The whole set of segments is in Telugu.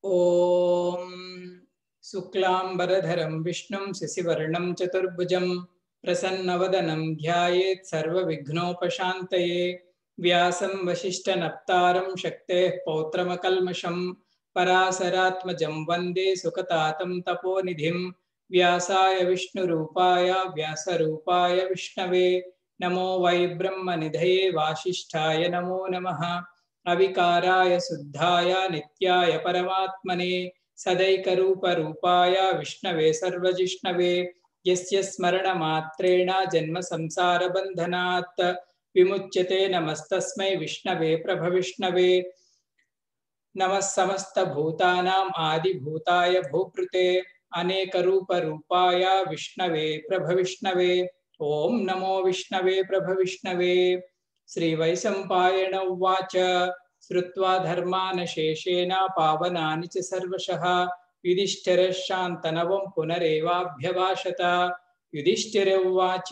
ओम शुक्लांबरधरं विष्णुं शशिवर्णं चतुर्भुजं प्रसन्नवदनं ध्यायेत् सर्वविघ्नोपशान्तये। व्यासं वसिष्ठनप्तारं शक्तेः पौत्रमकल्मषं पराशरात्मजं वन्दे सुकतातं तपोनिधिं। व्यासाय विष्णुरूपाय व्यासरूपाय विष्णवे नमो वै ब्रह्मनिधये वासिष्ठाय नमो नमः। अविकाराय शुद्धाय नित्याय परमात्मने सदैकरूपरूपाय विष्णवे सर्वजिष्णवे यस्य स्मरणमात्रेण जन्म संसारबन्धनात् विमुच्यते। नमस्तस्मै विष्णवे प्रभविष्णवे। नमः समस्तभूतानाम् आदिभूताय भूभृते अनेकरूपरूपाय विष्णवे प्रभविष्णवे। ओम नमो विष्णवे प्रभविष्णवे। श्रीवैशम्पायन उवाच श्रुत्वा धर्मान् शेषेण पावनानि च सर्वशः युधिष्ठिरः शान्तनवं पुनरेवाभ्यभाषत। युधिष्ठिर उवाच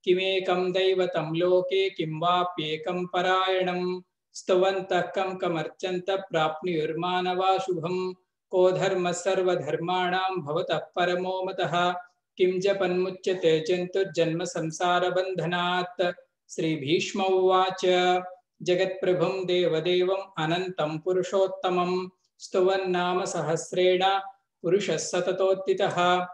किमेकं दैवतं लोके किं वाप्येकं परायणं स्तुवन्तः कं कमर्चन्तः प्राप्नुयुर्मानवा शुभं। को धर्मः सर्वधर्माणां भवतः परमो मतः किं जपन्मुच्यते जन्तुर्जन्म संसारबन्धनात्। श्रीभीष्म उवाच जगत्प्रभुं देवदेवम् अनन्तं पुरुषोत्तमं स्तुवन्नाम सहस्रेण पुरुषः सततोत्थितः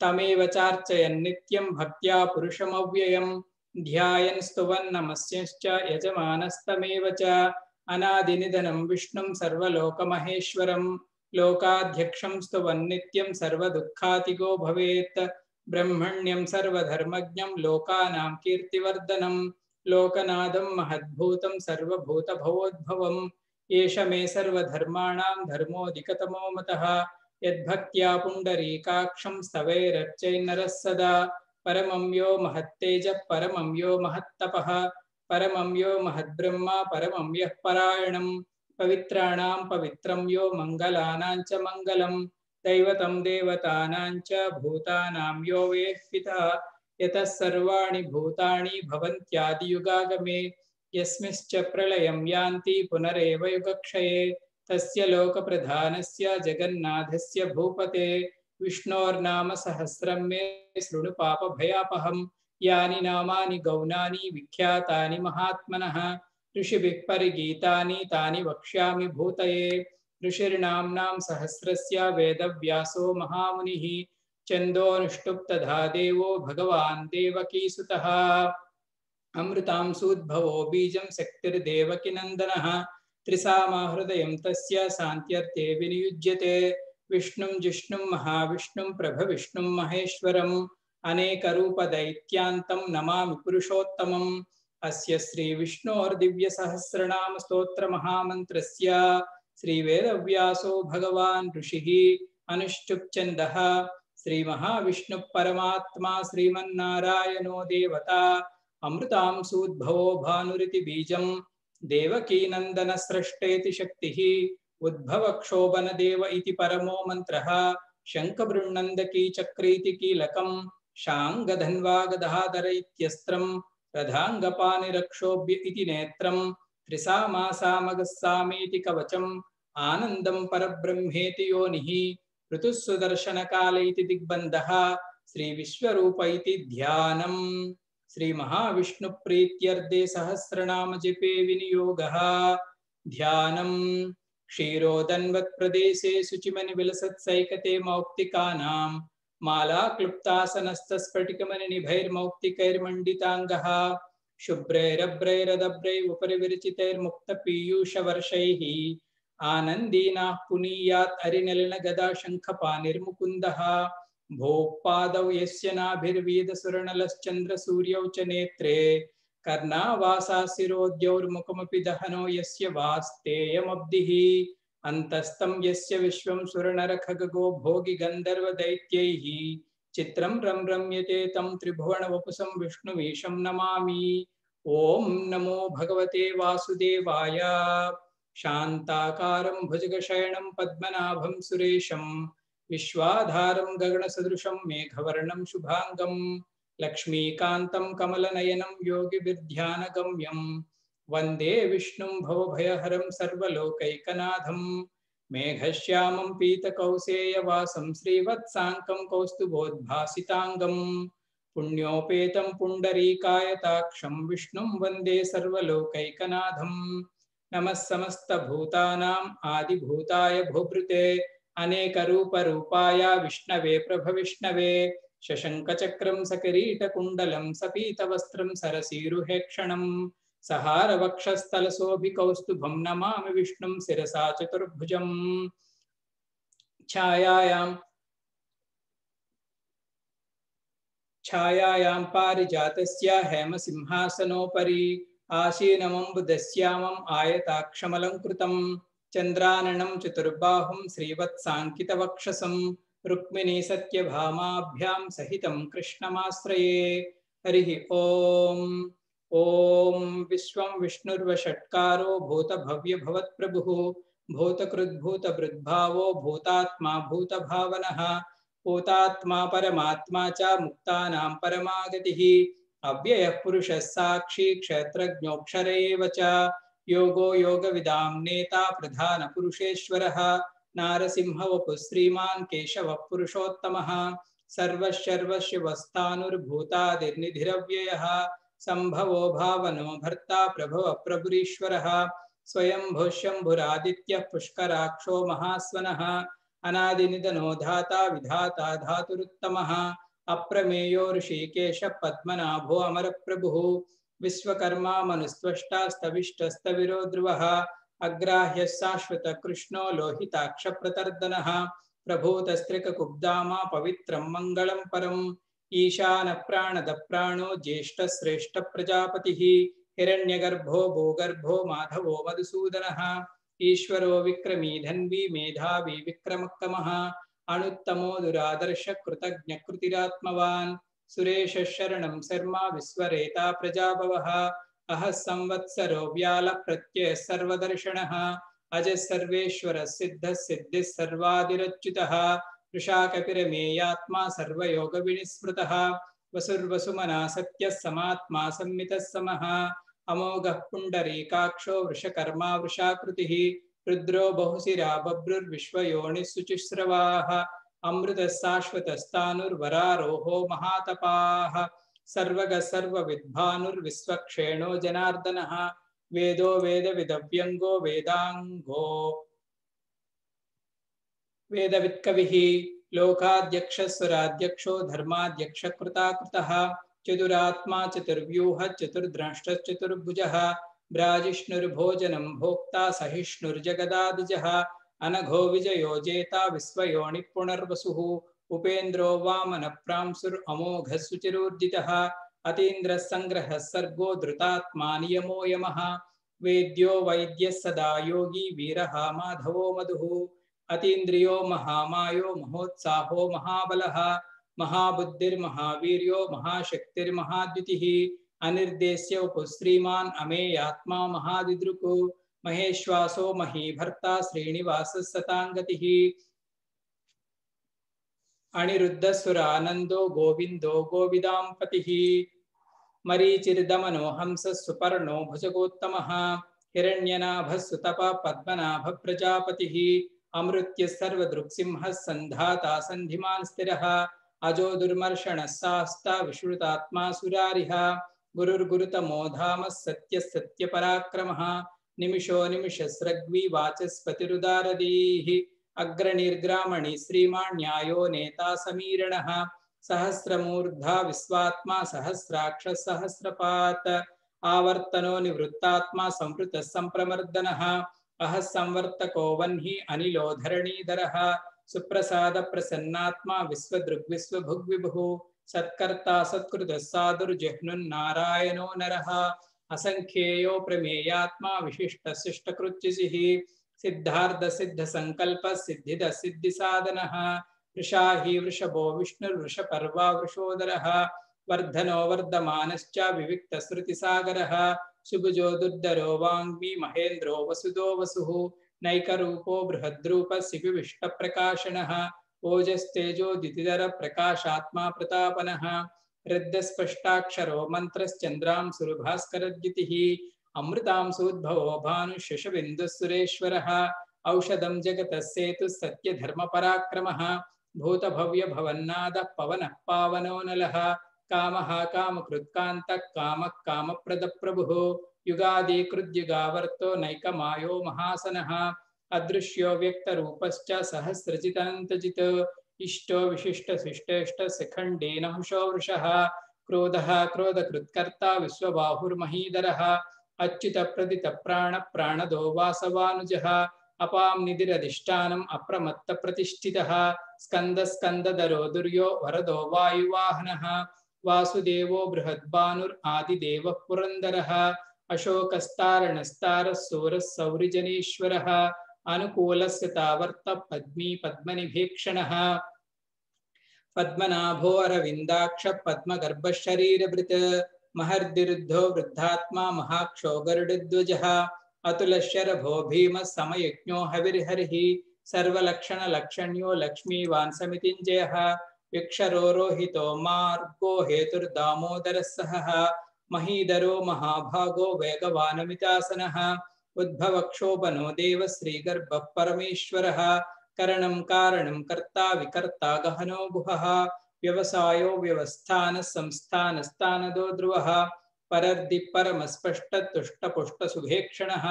तमेव चार्चयन् नित्यं भक्त्या पुरुषमव्ययं ध्यायन् स्तुवन् नमस्यश्च यजमानस्तमेव च। अनादिनिधनं विष्णुं सर्वलोकमहेश्वरं लोकाध्यक्षं स्तुवन् नित्यं सर्वदुःखातिगो भवेत्। ब्रह्मण्यं सर्वधर्मज्ञं लोकानां कीर्तिवर्धनं लोकनाथं महद्भूतं सर्वभूतभवोद्भवम्। एष मे सर्वधर्माणां धर्मोऽधिकतमो मतः यद्भक्त्या पुण्डरीकाक्षं स्तवैरर्चैर्नरः सदा। परमं यो महत्तेजः परमं यो महत्तपः परमं यो महद्ब्रह्म परमं यः परायणं पवित्राणां पवित्रं यो मङ्गलानां च मङ्गलं दैवतं देवतानां च भूतानां यो वेत्पितः यतः सर्वाणि भूतानि भवन्त्यादियुगागमे यस्मिंश्च प्रलयं यान्ति पुनरेव युगक्षये तस्य लोकप्रधानस्य जगन्नाथस्य भूपते विष्णोर्नाम सहस्रं मे शृणु पापभयापहं। यानि नामानि गौणानि विख्यातानि महात्मनः ऋषिभिः परिगीतानि तानि वक्ष्यामि भूतये। ऋषिर्नाम्नां सहस्रस्य वेदव्यासो महामुनिः छन्दोऽनुष्टुप् तथा देवो भगवान् देवकीसुतः। अमृतांशूद्भवो बीजं शक्तिर्देवकीनन्दनः त्रिसामाहृदयं तस्य शान्त्यर्थे विनियुज्यते। विष्णुं जिष्णुं महाविष्णुं प्रभविष्णुं महेश्वरम् अनेकरूपदैत्यान्तं नमामि पुरुषोत्तमम्। अस्य श्रीविष्णोर्दिव्यसहस्रनाम स्तोत्रमहामन्त्रस्य श्रीवेदव्यासो भगवान् ऋषिः अनुष्टुप् श्रीमहाविष्णुः परमात्मा श्रीमन्नारायणो देवता अमृतांशूद्भवो भानुरिति बीजं देवकीनन्दनस्रष्टेति शक्तिः उद्भवक्षोभनदेव इति परमो मन्त्रः शङ्खबृह्नन्दकी चक्रीति कीलकं शाङ्गधन्वागधाधर इत्यस्त्रं रथाङ्गपाणिरक्षोभ्य इति नेत्रं त्रिसामासामगस्सामीति कवचम् आनन्दं परब्रह्मेति योनिः ऋतुः सुदर्शनकाल इति दिग्बन्धः श्रीविश्वरूप इति ध्यानम्। श्री महाविष्णु प्रीत्यर्थे सहस्रनाम जपे विनियोगः ध्यानम्। क्षीरोदन्वत् प्रदेशे शुचिमनि विलसत्सैकते मौक्तिकानां माला क्लुप्तासनस्तस्फटिकमणिनिभैर्मौक्तिकैर्मण्डिताङ्गः शुभ्रैरभ्रैरदभ्रै उपरि विरचितैर्मुक्तपीयूषवर्षैः आनन्दीनाः पुनीयात् हरिनलिनगदा शङ्खपाणिर्मुकुन्दः भोपादौ यस्य नाभिर्वीदसुरनलश्चन्द्रसूर्यौ च नेत्रे कर्णावासाशिरोद्यौर्मुखमपि दहनो यस्य वास्तेयमब्धिः अन्तस्तं यस्य विश्वं सुरनरखगो भोगि गन्धर्वदैत्यैः चित्रं रम्यते तं त्रिभुवनवपुषं विष्णुमीशं नमामि। ओम नमो भगवते वासुदेवाय। शान्ताकारं भुजगशयनं पद्मनाभं सुरेशं विश्वाधारं गगनसदृशं मेघवर्णं शुभांगं लक्ष्मीकान्तं कमलनयनं योगिभिर्ध्यानगम्यं वन्दे विष्णुं भवभयहरं सर्वलोकैकनाथं मेघश्यामं पीतकौसेयवासं श्रीवत्साङ्कं कौस्तुभोद्भासिताङ्गं पुण्योपेतं पुण्डरीकायताक्षं विष्णुं वन्दे सर्वलोकैकनाथं। नमः समस्तभूतानाम् आदिभूताय भूभृते अनेकरूपरूपाय विष्णवे प्रभविष्णवे शशङ्खचक्रं सकिरीटकुण्डलं सपीतवस्त्रं सरसीरुहेक्षणं सहारवक्षस्थलशोभिकौस्तुभं नमामि विष्णुं शिरसा चतुर्भुजं। छायायां पारिजातस्य हेमसिंहासनोपरि आसीनमम्बुदश्यामम् आयताक्षमलङ्कृतं चन्द्राननं चतुर्बाहुं श्रीवत्साङ्कितवक्षसं रुक्मिणी सत्यभामाभ्यां सहितं कृष्णमाश्रये। हरिः ओम्। ओम विश्वं विष्णुर्वषट्कारो भूतभव्यभवत्प्रभुः भूतकृद्भूतभृद्भावो भूतात्मा भूतभावनः भूतात्मा परमात्मा च मुक्तानां परमागतिः अव्ययः पुरुषः साक्षी क्षेत्रज्ञोऽक्षर एव च योगो योगविदां नेता प्रधानपुरुषेश्वरः नारसिंहवपुः श्रीमान् केशवः पुरुषोत्तमः सर्वस्यर्वस्यवस्थानुर्भूतादिर्निधिरव्ययः संभवो भावनो भर्ता प्रभव प्रभुरीश्वरः स्वयंभुः शम्भुरादित्यः पुष्कराक्षो महास्वनः अनादिनिधनो धाता विधाता धातुरुत्तमः अप्रमेयो ऋषिकेश पद्मनाभो अमरप्रभुः विश्वकर्मा मनुस्त्वष्टा स्तविष्टस्तविरो ध्रुवः अग्राह्यः शाश्वत कृष्णो लोहिताक्षप्रतर्दनः प्रभूतस्त्रिककुब्धामा पवित्रं मङ्गलं परम् ईशान प्राणद प्राणो ज्येष्ठ श्रेष्ठ प्रजापतिः हिरण्यगर्भो भूगर्भो माधवो मधुसूदनः ईश्वरो विक्रमी धन्वी मेधावी विक्रमक्कमः अणुत्तमो दुरादर्श कृतज्ञ कृतिरात्मवान् सुरेश शरणं शर्मा विश्वरेता प्रजाभवः अहः संवत्सरो व्याल प्रत्यय सर्वदर्शनः अजः सर्वेश्वरः सिद्धः सिद्धिः सर्वादिरच्युतः वृषाकपिरमेयात्मा सर्वयोगविनिस्मृतः वसुर्वसुमना सत्यः समात्मा संमितः समः अमोघः पुण्डरीकाक्षो वृषकर्मा वृषाकृतिः रुद्रो बहुशिरा बभ्रुर्विश्वयोनिः शुचिस्रवाः अमृतः शाश्वतस्तानुर्वरारोहो महातपाः सर्वगः सर्वविद्भानुर्विश्वक्षेणो जनार्दनः वेदो वेदविदव्यङ्गो वेदाङ्गो वेदवित्कविः लोकाध्यक्षस्वराध्यक्षो धर्माध्यक्षकृताकृतः चतुरात्मा चतुर्व्यूह चतुर्द्रष्टश्चतुर्भुजः ब्राजिष्णुर्भोजनं भोक्ता सहिष्णुर्जगदादिजः अनघो विजयो जेता विश्वयोनिः पुनर्वसुः उपेन्द्रो वामनप्रांशुरमोघः सुचिरोर्जितः अतीन्द्रः संग्रहः सर्गो धृतात्मा नियमो यमः वेद्यो वैद्यः सदा योगी वीरः माधवो मधुः अतीन्द्रियो महामायो महोत्साहो महाबलः महाबुद्धिर्महावीर्यो महाशक्तिर्महाद्युतिः अनिर्देश्य उपश्रीमान् अमेयात्मा महादिदृक् महेश्वासो महीभर्ता श्रीनिवासः सताङ्गतिः अनिरुद्धसुरानन्दो गोविन्दो गोविदाम्पतिः मरीचिर्दमनो हंसः सुपर्णो भुजगोत्तमः हिरण्यनाभः सुतपः पद्मनाभः प्रजापतिः अमृत्य सर्वदृक्सिंहः सन्धाता सन्धिमान् स्थिरः अजो दुर्मर्षणः शास्ता विश्रुतात्मा सुरारिः गुरुर्गुरुतमो धामः सत्यः सत्यपराक्रमः निमिषो निमिषस्रग्वी वाचस्पतिरुदारदीः अग्रणीर्ग्रामणी श्रीमान् न्यायो नेता समीरणः सहस्रमूर्धा विश्वात्मा सहस्राक्ष सहस्रपात् आवर्तनो निवृत्तात्मा संवृतः संप्रमर्दनः अहः संवर्तको वह्नि अनिलो धरणीधरः सुप्रसाद प्रसन्नात्मा विश्वदृग्विश्वभुग्विभुः सत्कर्ता सत्कृतः साधुर्जह्नुन्नारायणो नरः असंख्येयो प्रमेयात्मा विशिष्टशिष्टकृत्युषिः सिद्धार्थ सिद्ध संकल्प सिद्धिद सिद्धि साधनः वृषाहि वृषभो विष्णुर्वृषपर्वा वृषोदरः वर्धनो वर्धमानश्च विविक्त श्रुतिसागरः सुभुजो दुर्धरो वाङ्मी महेन्द्रो वसुदो वसुः नैकरूपो बृहद्रूपः शिविविष्टप्रकाशनः ओजस्तेजो दितिधर प्रकाशात्मा प्रतापनः हृद्यस्पष्टाक्षरो मन्त्रश्चन्द्रांशुर्भास्करद्युतिः अमृतांशोद्भवो भानुः शशबिन्दुः सुरेश्वरः औषधं जगतस्सेतु सत्यधर्मपराक्रमः भूतभव्यभवन्नादः पवनः पावनो नलः कामः कामकृत्कान्तः कामः कामप्रदप्रभुः युगादिकृद्युगावर्तो नैकमायो महासनः अदृश्यो व्यक्तरूपश्च सहस्रजितन्तजित् इष्टो विशिष्टशिष्टेष्ट शिखण्डेन हुषो वृषः क्रोधः क्रोधकृत्कर्ता विश्वबाहुर्महीधरः अच्युतप्रदितप्राणप्राणदो वासवानुजः अपां निधिरधिष्ठानम् अप्रमत्तप्रतिष्ठितः स्कन्दस्कन्दधरो दुर्यो वरदो वायुवाहनः वासुदेवो बृहद्भानुरादिदेवः पुरन्दरः अशोकस्तारणस्तारः सूरः सौरिजनेश्वरः अनुकूलस्य तावर्त पद्मी पद्मनिभीक्षणः पद्मनाभो अरविन्दाक्ष पद्मगर्भशरीरभृत् महर्दिरुद्धो वृद्धात्मा महाक्षो गरुडध्वजः अतुलशरभो भीमः समयज्ञो हविर्हरिः सर्वलक्षणलक्षण्यो लक्ष्मीवान् समितिञ्जयः विक्षरो रोहितो मार्गो हेतुर्दामोदरः सहः महीधरो महाभागो वेगवानमितासनः उद्भवक्षोभनो देव श्रीगर्भः परमेश्वरः करणं कारणं कर्ता विकर्ता गहनो गुहः व्यवसायो व्यवस्थानः संस्थानस्तानदो ध्रुवः परर्दि परमस्पष्टतुष्टपुष्टसुभेक्षणः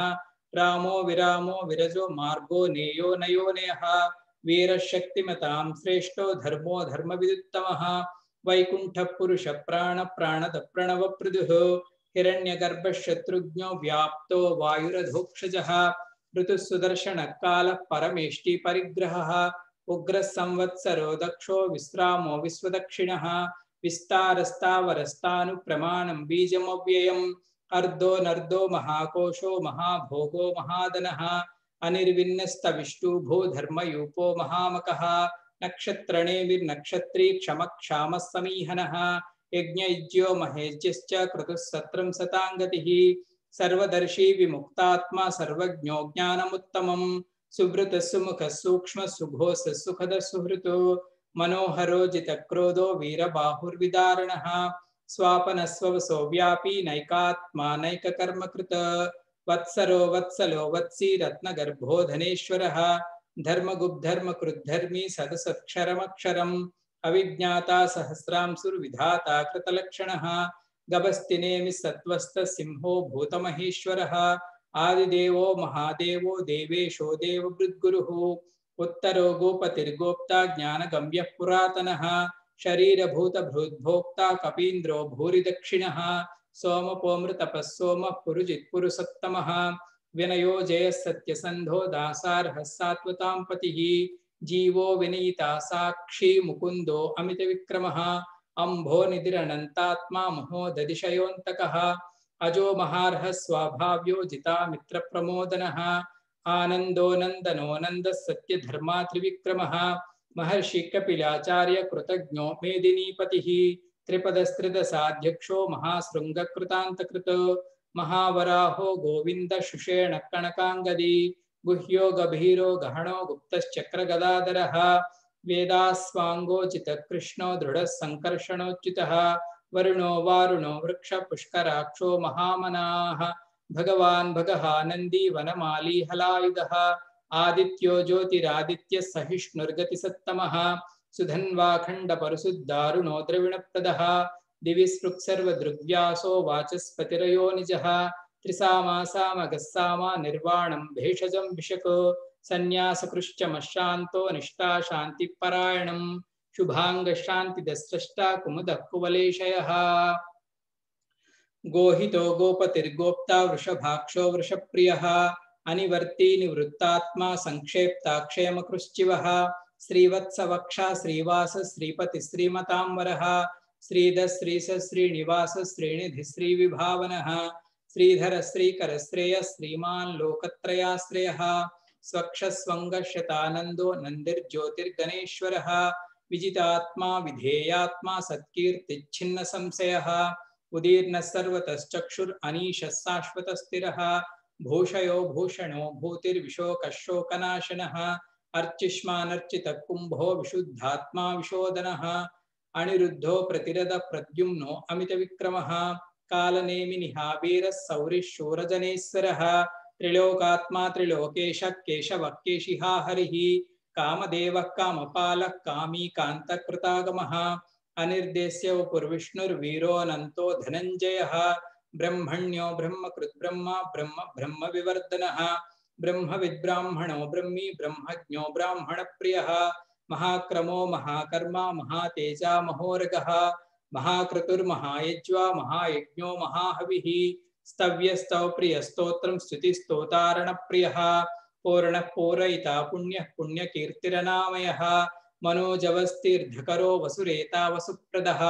रामो विरामो विरजो मार्गो नेयो नयोनयः वीरशक्तिमतां श्रेष्ठो धर्मो धर्मविदुत्तमः वैकुण्ठः पुरुषः प्राणप्राणदप्रणवपृदुः हिरण्यगर्भशत्रुघ्नो व्याप्तो वायुरधोक्षजः ऋतुः सुदर्शनः कालः परमेष्टि परिग्रहः उग्रः संवत्सरो दक्षो विश्रामो विश्वदक्षिणः विस्तारस्तावरस्तानुप्रमाणं बीजमव्ययम् अर्धो नर्धो महाकोशो महाभोगो महादनः अनिर्विन्नस्तविष्टुभो धर्मयूपो महामकः नक्षत्रणेभिर्नक्षत्री क्षमक्षामः समीहनः यज्ञयज्ञो महेज्यश्च क्रतुः सत्रं सताङ्गतिः सर्वदर्शी विमुक्तात्मा सर्वज्ञो ज्ञानमुत्तमम् सुब्रतः सुमुखः सूक्ष्मः सुघोषः सुखदः सुहृतो मनोहरो जितक्रोधो वीरबाहुर्विदारणः स्वापनस्ववसो व्यापी नैकात्मा नैककर्मकृत वत्सरो वत्सलो वत्सी रत्नगर्भो धनेश्वरः धर्मगुब्धर्मकृद्धर्मी सदसत्क्षरमक्षरम् अविज्ञाता सहस्रांशुर्विधाता कृतलक्षणः गभस्तिनेमि सत्त्वस्थः सिंहो भूतमहेश्वरः आदिदेवो महादेवो देवेशो देवभृद्गुरुः उत्तरो गोपतिर्गोप्ता ज्ञानगम्यः पुरातनः शरीरभूतभृद्भोक्ता कपीन्द्रो भूरिदक्षिणः सोमपोमृतपः सोमः पुरुजित्पुरुषोत्तमः विनयो जयः सत्यसन्धो दासार्हः सात्वतां पतिः जीवो विनीता साक्षी मुकुन्दो अमितविक्रमः अम्भो निधिरनन्तात्मा महोदधिशयोऽन्तकः अजो महार्हः स्वाभाव्यो जितामित्रप्रमोदनः आनन्दो नन्दनो नन्दः सत्यधर्मा त्रिविक्रमः महर्षि कपिलाचार्य कृतज्ञो मेदिनीपतिः त्रिपदस्त्रिदशाध्यक्षो महाशृङ्गकृतान्तकृतो महावराहो गोविन्द शुषेण कणकाङ्गदी गुह्यो गभीरो गहनो गुप्तश्चक्रगदाधरः वेदास्वाङ्गो जितकृष्णो दृढः सङ्कर्षणोच्युतः वरुणो वारुणो वृक्ष पुष्कराक्षो महामनाः भगवान् भगः नन्दी वनमाली हलायुधः आदित्यो ज्योतिरादित्य सहिष्णुर्गतिसत्तमः सुधन्वाखण्डपरशुद्धारुणो द्रविणप्रदः दिवि स्पृक्सर्वदृग्व्यासो वाचस्पतिरयो निजः त्रिसामासामगस्सामा निर्वाणं भेषजं भिषको सन्न्यासकृश्चमशान्तो निष्ठा शान्तिपरायणं शुभाङ्गशान्तिदस्रष्टा कुमुदः कुवलेशयः गोहितो गोपतिर्गोप्ता वृषभाक्षो वृषप्रियः अनिवर्ती निवृत्तात्मा संक्षेप्ताक्षेमकृश्चिवः श्रीवत्सवक्षा श्रीवास श्रीपति श्रीमतांवरः श्रीधर श्रीस श्रीनिवास श्रीनिधि श्रीविभावनः श्रीधर श्रीकर श्रेय श्रीमान् लोकत्रयाश्रयः स्वक्षस्वङ्गशतानन्दो नन्दिर्ज्योतिर्गणेश्वरः विजितात्मा विधेयात्मा सत्कीर्तिच्छिन्न संशयः उदीर्णः सर्वतश्चक्षुरनीशः शाश्वतस्थिरः भूषयो भूषणो भूतिर्विशोकशोकनाशनः अर्चिष्मानर्चितः कुम्भो विशुद्धात्मा विशोदनः अनिरुद्धो प्रतिरथ प्रद्युम्नो अमितविक्रमः कालनेमिनिहावीरः सौरिः शूरजनेश्वरः त्रिलोकात्मा त्रिलोकेशः केशवः केशिहा हरिः कामदेवः कामपालः कामी कान्तकृतागमः अनिर्देश्यो पुर्विष्णुर्वीरोऽनन्तो धनञ्जयः ब्रह्मण्यो ब्रह्मकृत् ब्रह्म ब्रह्म ब्रह्मविवर्धनः ब्रह्मविद्ब्राह्मणो ब्रह्मी ब्रह्मज्ञो ब्राह्मणप्रियः महाक्रमो महाकर्मा महातेजा महोरगः महाक्रतुर्महायज्वा महायज्ञो महाहविः स्तव्यस्तवप्रियस्तोत्रं स्तुतिस्तोतारणप्रियः पूर्णः पूरयिता पुण्यः पुण्यकीर्तिरनामयः मनोजवस्तीर्धकरो वसुरेता वसुप्रदः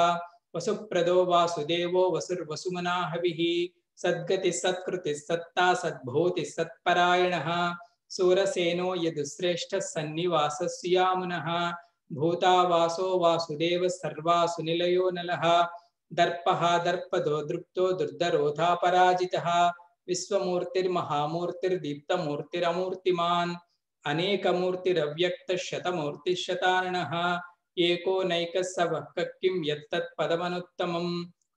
वसुप्रदो वासुदेवो वसुर्वसुमनाहविः सद्गतिः सत्कृतिः सत्ता सद्भूतिः सत्परायणः सूरसेनो यदुश्रेष्ठः सन्निवासस्यामुनः भूतावासो वासुदेव सर्वासु निलयो नलः दर्पः दर्पदो दृप्तो दुर्धरोधा पराजितः विश्वमूर्तिर्महामूर्तिर्दीप्तमूर्तिरमूर्तिमान् अनेकमूर्तिरव्यक्तशतमूर्तिशताननः एको नैकः स वः किं यत्तत्पदमनुत्तमं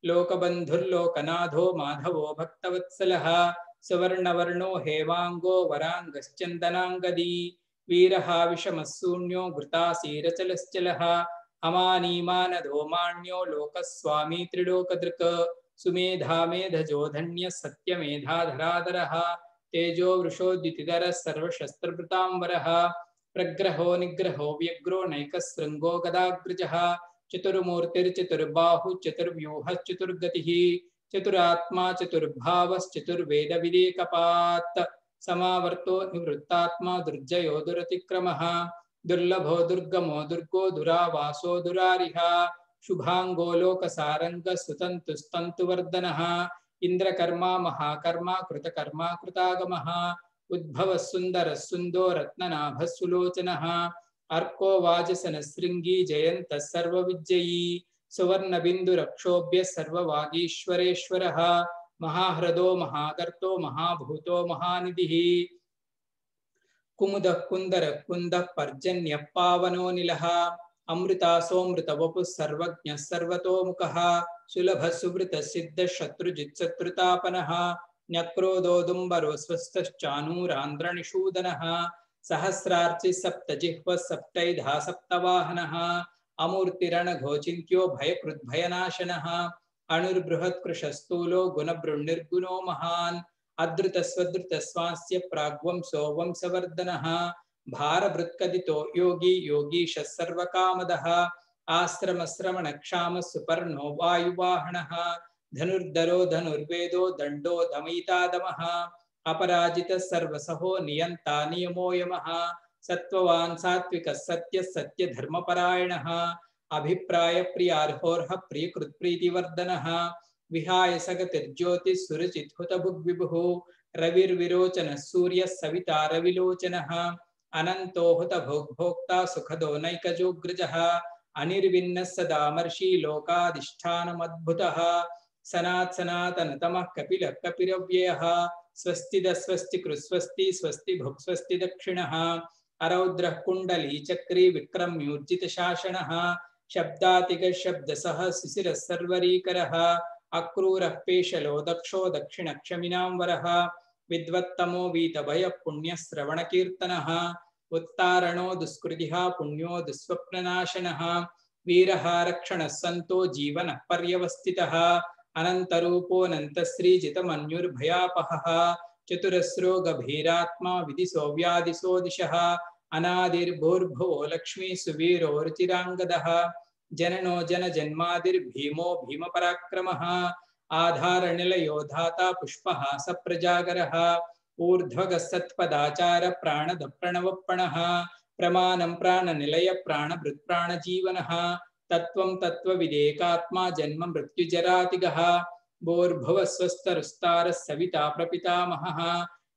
लोकबन्धुर्लोकनाथो माधवो भक्तवत्सलः सुवर्णवर्णो हेवांगो वरांगश्चन्दनांगदी वीरः विषमः शून्यो घृतासीरचलश्चलः अमानीमानदो मान्यो लोकस्वामी त्रिलोकदृक् सुमेधा मेधजो धन्यः सत्यमेधाधराधरः तेजो वृषोद्युतिधरः सर्वशस्त्रभृतांबरः प्रग्रहो निग्रहो व्यग्रो नैकशृङ्गो गदाग्रजः चतुर्मूर्तिर्चतुर्बाहुः चतुर्व्यूहः चतुर्गतिः चतुरात्मा चतुर्वेदविदेकपात् समावर्तो निवृत्तात्मा दुर्जयो दुरतिक्रमः दुर्लभो दुर्गमो दुर्गो दुरावासो दुरारिः शुभांगो लोकसारंग सुतंतुस्तंतुवर्धनः इंद्रकर्मा महाकर्मा कृतकर्मा कृतागमः उद्भवः सुंदरः सुंदो रत्ननाभः सुलोचनः अर्को वाजसनः शृंगी जयन्तः सर्वविजयी सुवर्णबिन्दुरक्षोभ्य सर्ववागीश्वरेश्वरः महाह्रदो महाकर्तो महाभूतो महानिधिः कुमुदः कुन्दरः कुन्दः पर्जन्यः पावनो निलः अमृतासोऽमृतवपुः सर्वज्ञः सर्वतोमुखः सुलभः सुवृतः सिद्धः शत्रुजित्शत्रुतापनः न्यक्रोधोदुम्बरो स्वस्थश्चानूरान्ध्रनिषूदनः सहस्रार्चिः सप्तजिह्वः सप्तैधा सप्तवाहनः अमूर्तिरणघोचिन्त्यो भयकृद्भयनाशनः अणुर्बृहत्कृशस्तूलो गुणबृन्निर्गुणो महान् अधृतस्वधृतस्वास्य प्राग्वंसो वंशवर्धनः भारभृत्कदितो योगी योगीशः सर्वकामदः आश्रमश्रवणक्षामः सुपर्णो वायुवाहनः धनुर्धरो धनुर्वेदो दण्डो दमयितादमः अपराजितः सर्वसहो नियन्ता नियमो यमः सत्त्ववान् सात्विकः सत्यः सत्यधर्मपरायणः अभिप्राय प्रियार्होर्ह प्रियकृत्प्रीतिवर्धनः विहाय सगतिर्ज्योतिः सुरचित्हुतभुग्विभुः रविर्विरोचनः सूर्यः सविता रविलोचनः अनन्तो हुतभोक्ता सुखदो नैकजोग्रजः अनिर्विन्नः सदामर्षि लोकाधिष्ठानमद्भुतः सनातनतमः कपिलः कपिरव्ययः स्वस्तिदस्वस्तिकृस्वस्ति स्वस्ति भुक्स्वस्ति दक्षिणः अरौद्रः कुण्डली चक्री विक्रम्यूर्जितशासनः शब्दातिगः शब्दसः शिशिरः सर्वरीकरः अक्रूरः पेशलो दक्षो दक्षिणक्षमिनां वरः विद्वत्तमो वीतभयः पुण्यः श्रवणकीर्तनः उत्तारणो दुष्कृतिः पुण्यो दुःस्वप्ननाशनः वीरः रक्षणः सन्तो जीवनः पर्यवस्थितः अनन्तरूपोऽनन्तश्रीजितमन्युर्भयापहः चतुरस्रो गभीरात्मा विदिशो व्यादिशो दिशः अनादिर्भूर्भुवो लक्ष्मी सुवीरो रुचिराङ्गदः जननो जनजन्मादिर्भीमो भीमपराक्रमः आधारनिलयो धाता पुष्पः सप्रजागरः ऊर्ध्वगः सत्पदाचार प्राणद प्रणवप्रणः प्रमाणं प्राणनिलय प्राणभृत्प्राणजीवनः तत्त्वं तत्त्वविदेकात्मा जन्म मृत्युजरातिगः भूर्भुवः स्वस्तरुस्तारः सविता प्रपितामहः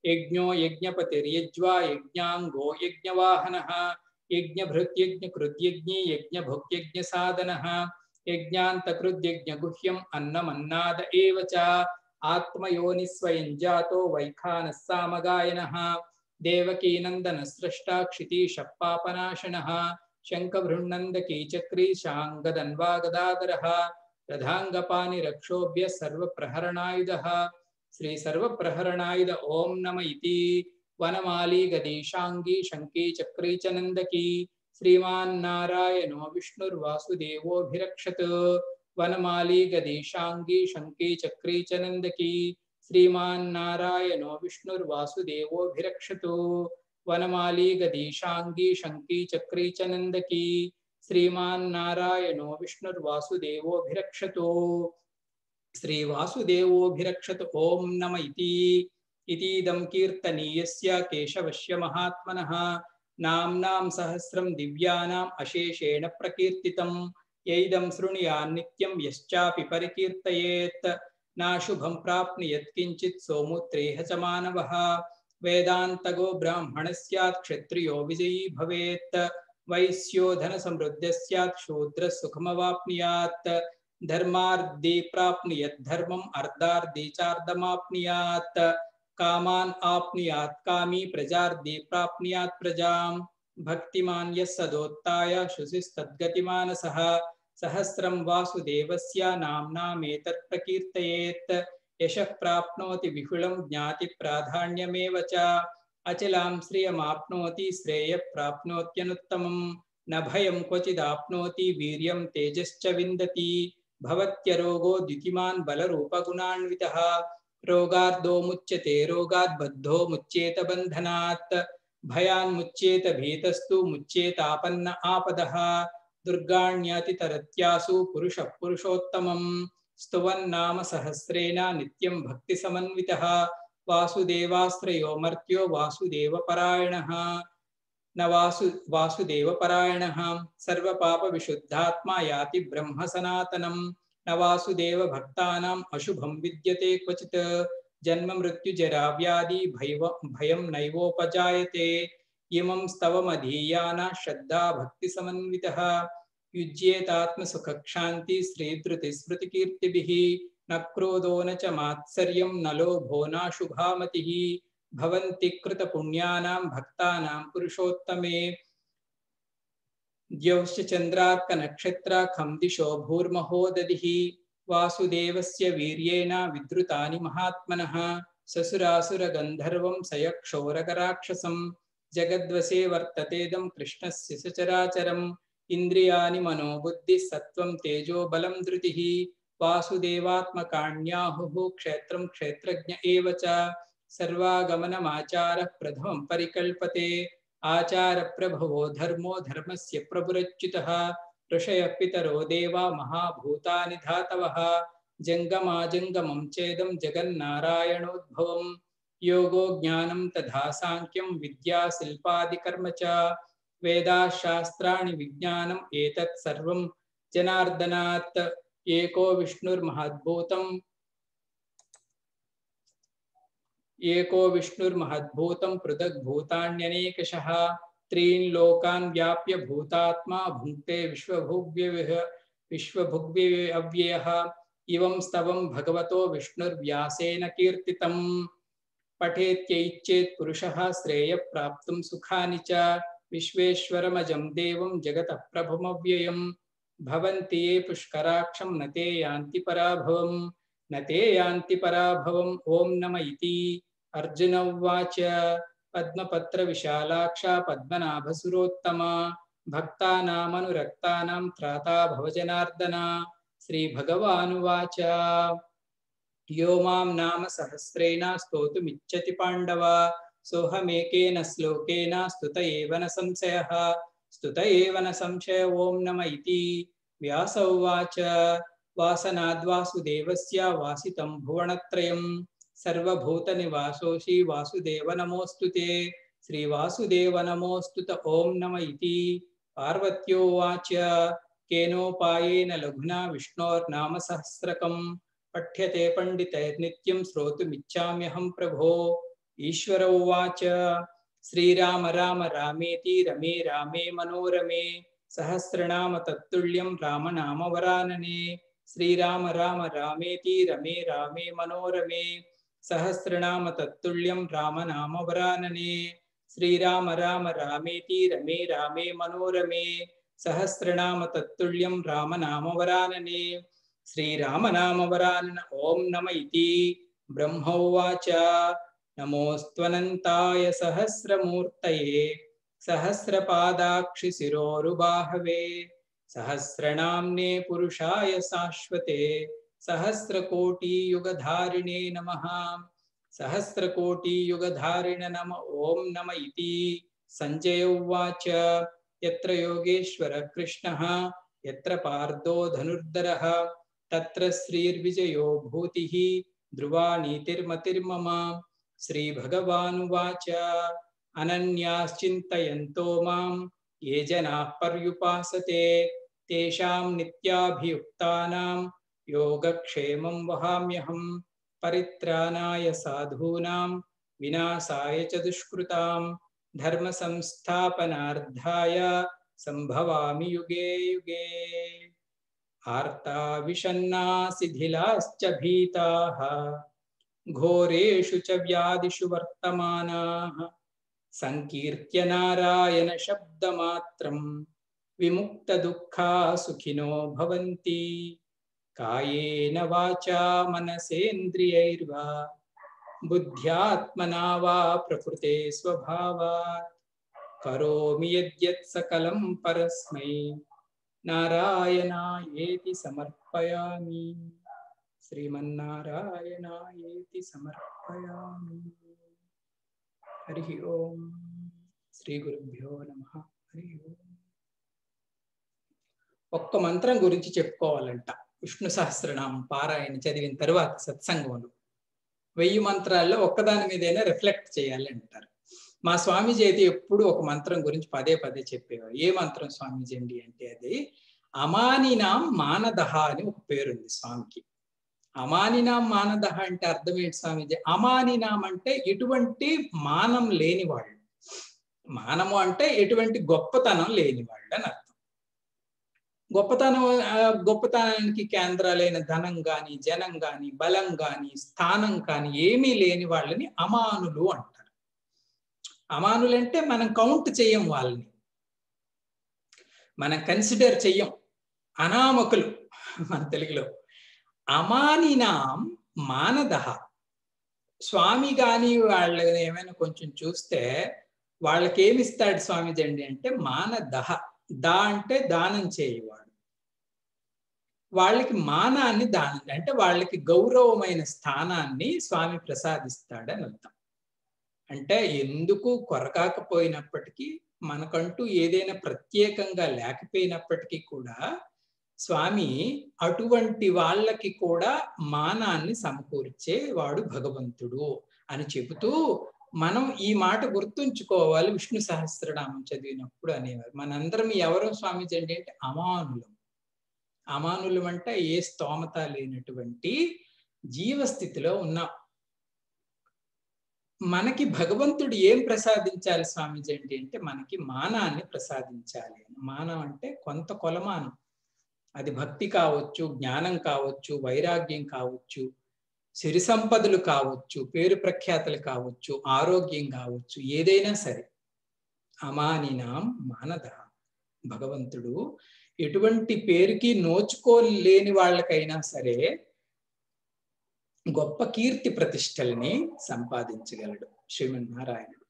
यज्ञो यज्ञपतिर्यज्वा यज्ञाङ्गो यज्ञवाहनः यज्ञभृत्यज्ञकृद्यज्ञी यज्ञभुक्यज्ञसाधनः यज्ञान्तकृद्यज्ञगुह्यम् अन्नमन्नाद एव च आत्मयोनिस्वयं जातो वैखानः सामगायनः देवकीनन्दनः स्रष्टा क्षितीशः पापनाशनः शङ्खभृन्नन्दकी चक्री शाङ्गदन्वा गदाधरः रथाङ्गपाणिरक्षोभ्य सर्वप्रहरणायुधः श्री सर्वप्रहरणायुध ओम नम इति वनमाली गदीशांगी शंकी चक्री च नंदकी श्रीमान्नारायणो विष्णुर्वासुदेवोऽभिरक्षत् वनमाली गदीशांगी शंकी चक्री च नंदकी श्रीमान्नारायणो विष्णुर्वासुदेवोऽभिरक्षतु वनमाली गदीशांगी शंकी चक्री च नंदकी श्रीमान्नारायणो विष्णुर्वासुदेवोऽभिरक्षतु श्रीवासुदेवोऽभिरक्षतु ओम नम इतीदं कीर्तनीयस्य केशवस्य महात्मनः नाम्नां सहस्रं दिव्यानाम् अशेषेण प्रकीर्तितं यैदं शृणुयान् नित्यं यश्चापि परिकीर्तयेत् नाशुभं प्राप्नुयात् किञ्चित् सोमुत्रेह च मानवः वेदान्तगो ब्राह्मणः स्यात् क्षत्रियो विजयी भवेत् वैश्यो धनसमृद्धः स्यात् शूद्रः सुखमवाप्नुयात् धर्मार्धे प्राप्नुयात् धर्मम् अर्धार्धे चार्धमाप्नुयात् कामान् आप्नुयात् कामी प्रजार्धे प्राप्नुयात् प्रजां भक्तिमान् यः सदोत्थाय शुचिस्तद्गतिमानसः सहस्रं वासुदेवस्य नाम्नामेतत् प्रकीर्तयेत् यशः प्राप्नोति विपुलं ज्ञातिप्राधान्यमेव च अचलां श्रियमाप्नोति श्रेयः प्राप्नोत्यनुत्तमं न भयं क्वचिदाप्नोति वीर्यं तेजश्च विन्दति भवत्यरोगो द्युतिमान् बलरूपगुणान्वितः रोगार्धो मुच्यते रोगात् बद्धो मुच्येत बन्धनात् भयान् मुच्येत भीतस्तु मुच्येतापन्न आपदः दुर्गाण्यतितरत्यासु पुरुषः पुरुषोत्तमं स्तुवन्नाम सहस्रेण नित्यं भक्तिसमन्वितः वासुदेवाश्रयो मर्त्यो वासुदेवपरायणः न वासुदेवपरायणः सर्वपापविशुद्धात्मा याति ब्रह्म सनातनं न वासुदेव भक्तानाम् अशुभं विद्यते क्वचित् जन्म मृत्यु जरा व्याधि भयं नैवोपजायते इमं स्तवमधीयाना श्रद्धा भक्तिसमन्वितः युज्येतात्मसुखक्षान्ति श्रीधृतिस्मृतिकीर्तिभिः न क्रोधो न च मात्सर्यं न लोभो नाशुभामतिः भवन्ति कृतपुण्यानां भक्तानां पुरुषोत्तमे द्यौश्च चन्द्रार्कनक्षत्राखं दिशो भूर्महो दधिः वासुदेवस्य वीर्येण विद्रुतानि महात्मनः ससुरासुरगन्धर्वं सयक्षोरगराक्षसं जगद्वसे वर्ततेदं कृष्णस्य सचराचरम् इन्द्रियाणि मनोबुद्धिः सत्त्वं तेजो बलं धृतिः वासुदेवात्मकाण्याहुः क्षेत्रं क्षेत्रज्ञ एव च सर्वागमनमाचारः प्रथमं परिकल्पते आचारप्रभवो धर्मो धर्मस्य प्रभुरच्युतः ऋषयः पितरो देवा महाभूतानि धातवः जङ्गमाजङ्गमं चेदं जगन्नारायणोद्भवं योगो ज्ञानं तथा साङ्ख्यं विद्या शिल्पादिकर्म च वेदाशास्त्राणि विज्ञानम् एतत् सर्वं जनार्दनात् एको विष्णुर्महद्भूतं पृथग्भूतान्यनेकशः त्रीन् लोकान् व्याप्य भूतात्मा भुङ्क्ते विश्वभुग्व्ययः इवं स्तवं भगवतो विष्णुर्व्यासेन कीर्तितं पठेत्यैच्छेत् पुरुषः श्रेयः प्राप्तुं सुखानि च विश्वेश्वरमजं देवं जगतः प्रभुमव्ययं भवन्ति ये पुष्कराक्षं न ते यान्ति पराभवम् ॐ नम इति अर्जुन उवाच पद्मपत्रविशालाक्षा पद्मनाभसुरोत्तमा भक्तानामनुरक्तानां त्राता भवजनार्दन श्रीभगवानुवाच यो मां नाम सहस्रेण स्तोतुमिच्छति पाण्डव सोऽहमेकेन श्लोकेन स्तुत एव न संशय ॐ नम इति व्यास उवाच वासनाद्वासुदेवस्य वासितं भुवनत्रयं सर्वभूतनिवासोऽसि वासुदेव नमोऽस्तु ते श्रीवासुदेव नमोऽस्तु त ॐ नम इति पार्वत्योवाच केनोपायेन लघुना विष्णोर्नाम सहस्रकं पठ्यते पण्डितैर्नित्यं श्रोतुमिच्छाम्यहं प्रभो ईश्वर उवाच श्रीराम राम रामेति रमे रामे मनोरमे सहस्रनाम तत्तुल्यं रामनाम वरानने श्रीराम राम रामेति रमे रामे मनोरमे सहस्रनाम तत्तुल्यं रामनाम वरानने श्रीराम राम रामेति रमे रामे मनोरमे सहस्रनाम तत्तुल्यं रामनाम वरानने श्रीराम नाम वरानन ओम नम इति ब्रह्मोवाच नमोऽस्त्वनन्ताय सहस्रमूर्तये सहस्रपादाक्षिशिरोरुबाहवे सहस्रनाम्ने पुरुषाय शाश्वते सहस्रकोटियुगधारिणे नमः। सहस्रकोटियुगधारिण नम ओं नम इति। संजय उवाच यत्र योगेश्वरः कृष्णः यत्र पार्थो धनुर्धरः तत्र श्रीर्विजयो भूतिः ध्रुवा नीतिर्मतिर्मम। श्रीभगवानुवाच अनन्याश्चिन्तयन्तो मां ये जनाः पर्युपासते तेषां नित्याभियुक्तानां योगक्षेमं वहाम्यहं। परित्राणाय साधूनां विनाशाय च दुष्कृतां धर्म संस्थापनार्थाय संभवामि युगे युगे। आर्ता विषण्णा शिथिलाश्च भीताः घोरेषु च व्याधिषु वर्तमानाः संकीर्त्य नारायण शब्दमात्रं विमुक्तदुःखा सुखिनो भवन्ति। कायेन वाचा मनसेन्द्रियैर्वा बुद्ध्यात्मना वा प्रकृते स्वभावात् करोमि यद्यत् सकलं परस्मै नारायणायेति समर्पयामि। श्रीमन्नारायणायेति समर्पयामि। हरि ओम। श्री गुरुभ्यो नमः। हरि ओम। ఒక్క మంత్రం గురించి చెప్పుకోవాలంట విష్ణు సహస్రనామం పారాయణ చదివిన తర్వాత సత్సంగంలో 1000 మంత్రాల్లో ఒక్కదాని మీదైనా రిఫ్లెక్ట్ చేయాలి అంటారు. మా స్వామీజీ అయితే ఎప్పుడు ఒక మంత్రం గురించి పదే పదే చెప్పేవారు. ఏ మంత్రం స్వామీజీ అండి అంటే అది అమానినాం మానదహ అని ఒక పేరుంది స్వామికి. అమానినాం మానదహ అంటే అర్థం ఏంటి స్వామీజీ? అమానినాం అంటే ఎటువంటి మానం లేని వాళ్ళు. మానము అంటే ఎటువంటి గొప్పతనం లేని వాళ్ళు అని అర్థం. గొప్పతనానికి కేంద్రాలైన ధనం కానీ జనం కానీ బలం కానీ స్థానం కానీ ఏమీ లేని వాళ్ళని అమానులు అంటారు. అమానులు అంటే మనం కౌంట్ చెయ్యం, వాళ్ళని మనం కన్సిడర్ చెయ్యం, అనామకులు మన తెలుగులో. అమానినాం మానదహ. స్వామి కానీ వాళ్ళని ఏమైనా కొంచెం చూస్తే వాళ్ళకి ఏమిస్తాడు స్వామిజీ అండి అంటే మానదహ. దా అంటే దానం చేయవాడు. వాళ్ళకి మానాన్ని దానం అంటే వాళ్ళకి గౌరవమైన స్థానాన్ని స్వామి ప్రసాదిస్తాడని అర్థం. అంటే ఎందుకు కొరకాకపోయినప్పటికీ మనకంటూ ఏదైనా ప్రత్యేకంగా లేకపోయినప్పటికీ కూడా స్వామి అటువంటి వాళ్ళకి కూడా మానాన్ని సమకూర్చే వాడు భగవంతుడు అని చెబుతూ మనం ఈ మాట గుర్తుంచుకోవాలి. విష్ణు సహస్రనామం చదివినప్పుడు అనేవారు. మనందరం ఎవరు స్వామీజీ అంటే అమానులం. అమానులం అంటే ఏ స్తోమత లేనటువంటి జీవస్థితిలో ఉన్నాం. మనకి భగవంతుడు ఏం ప్రసాదించాలి స్వామీజీ అంటే మనకి మానాన్ని ప్రసాదించాలి. మానం అంటే కొంత కొలమానం. అది భక్తి కావచ్చు, జ్ఞానం కావచ్చు, వైరాగ్యం కావచ్చు, సిరి సంపదలు కావచ్చు, పేరు ప్రఖ్యాతలు కావచ్చు, ఆరోగ్యం కావచ్చు, ఏదైనా సరే. అమానినాం మానద. భగవంతుడు ఎటువంటి పేరుకి నోచుకోలేని వాళ్ళకైనా సరే గొప్ప కీర్తి ప్రతిష్టల్ని సంపాదించగలడు శ్రీమన్నారాయణుడు.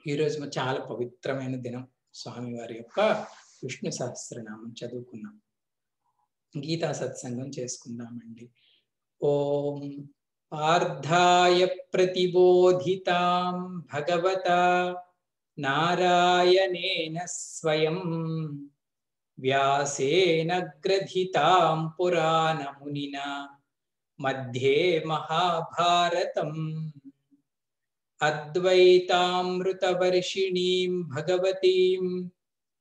ఈరోజు చాలా పవిత్రమైన దినం. స్వామివారి యొక్క విష్ణు సహస్రనామం చదువుకున్నాం. గీతా సత్సంగం చేసుకుందామండి. ఓం పార్థాయ ప్రతిబోధితాం భగవతా నారాయణేన స్వయం వ్యాసేన గ్రథితాం పురాణమునినా మధ్యే మహాభారతం అద్వైతామృతవర్షిణీం భగవతీం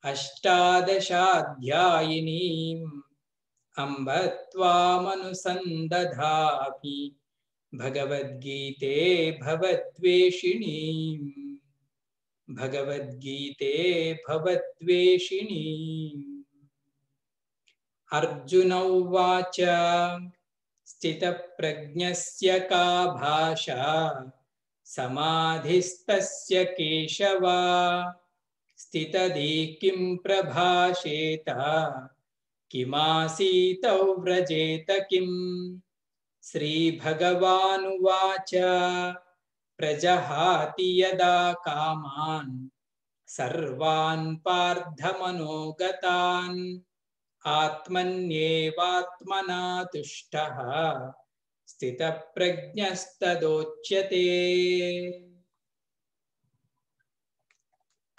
అష్టాదశాధ్యాయినీం అంబ త్వామనుసందధామి భగవద్గీతే భవద్వేషిణీం భగవద్గీతే భవద్వేషిణీం. అర్జున ఉవాచ స్థితప్రజ్ఞస్య కా భాషా సమాధిస్తస్య కేశవ స్థితధీ కిం ప్రభాషేత కిమాసీత వ్రజేత కిం. శ్రీభగవానువాచ ప్రజహాతి యదా కామాన్ సర్వాన్ పార్థమనోగతాన్ ఆత్మన్యేవాత్మనా తుష్టః స్థితప్రజ్ఞస్తదోచ్యతే.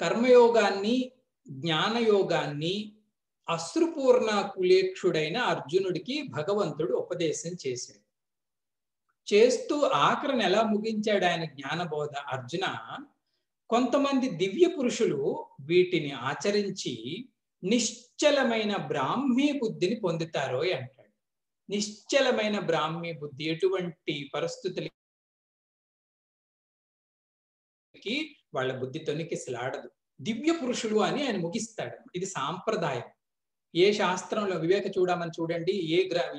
కర్మయోగాన్ని, జ్ఞానయోగాన్ని అశ్రుపూర్ణ కులేక్షుడైన అర్జునుడికి భగవంతుడు ఉపదేశం చేశాడు. చేస్తూ ఆఖరిని ఎలా ముగించాడు ఆయన జ్ఞానబోధ? అర్జున, కొంతమంది దివ్య పురుషులు వీటిని ఆచరించి నిశ్చలమైన బ్రాహ్మీ బుద్ధిని పొందుతారో అంటాడు. నిశ్చలమైన బ్రాహ్మీ బుద్ధి ఎటువంటి పరిస్థితులకి వాళ్ళ బుద్ధి తొనికిసలాడదు. దివ్య పురుషులు అని ఆయన ముగిస్తాడు. ఇది సాంప్రదాయం. ఏ శాస్త్రంలో వివేక చూడమని చూడండి,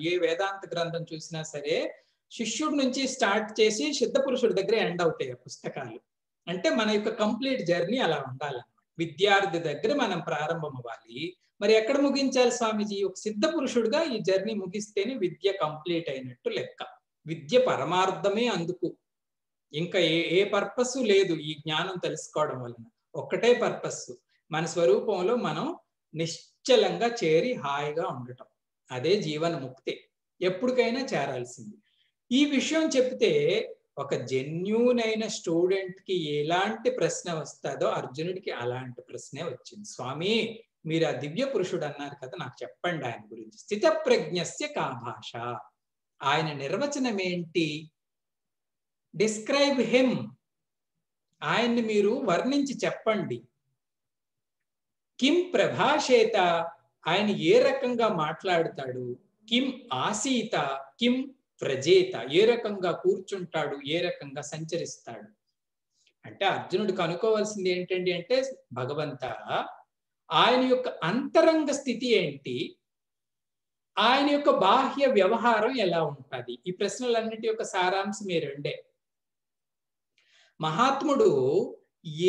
ఏ వేదాంత గ్రంథం చూసినా సరే శిష్యుడి నుంచి స్టార్ట్ చేసి సిద్ధ పురుషుడి దగ్గర ఎండ్ అవుతాయి పుస్తకాలు. అంటే మన యొక్క కంప్లీట్ జర్నీ అలా ఉండాలన్నమాట. విద్యార్థి దగ్గర మనం ప్రారంభం అవ్వాలి. మరి ఎక్కడ ముగించాలి స్వామీజీ? ఒక సిద్ధ పురుషుడుగా ఈ జర్నీ ముగిస్తేనే విద్య కంప్లీట్ అయినట్టు లెక్క. విద్య పరమార్థమే అందుకు. ఇంకా ఏ పర్పస్ లేదు ఈ జ్ఞానం తెలుసుకోవడం వలన. ఒక్కటే పర్పస్, మన స్వరూపంలో మనం నిశ్చలంగా చేరి హాయిగా ఉండటం. అదే జీవన ముక్తి. ఎప్పటికైనా చేరాల్సింది. ఈ విషయం చెప్తే ఒక జెన్యూన్ అయిన స్టూడెంట్ కి ఎలాంటి ప్రశ్న వస్తుందో అర్జునుడికి అలాంటి ప్రశ్నే వచ్చింది. స్వామి, మీరు ఆ దివ్య పురుషుడు అన్నారు కదా, నాకు చెప్పండి ఆయన గురించి. స్థిత ప్రజ్ఞస్య కా భాష, ఆయన నిర్వచనం ఏంటి? డిస్క్రైబ్ హిమ్, ఆయన్ని మీరు వర్ణించి చెప్పండి. కిం ప్రభాషేత, ఆయన ఏ రకంగా మాట్లాడుతాడు? కిం ఆసీత, కిం ప్రజేత, ఏ రకంగా కూర్చుంటాడు, ఏ రకంగా సంచరిస్తాడు? అంటే అర్జునుడికి అనుకోవాల్సింది ఏంటండి అంటే, భగవంత ఆయన యొక్క అంతరంగ స్థితి ఏంటి, ఆయన యొక్క బాహ్య వ్యవహారం ఎలా ఉంటుంది? ఈ ప్రశ్నలన్నిటి యొక్క సారాంశం ఈ రెండే. మహాత్ముడు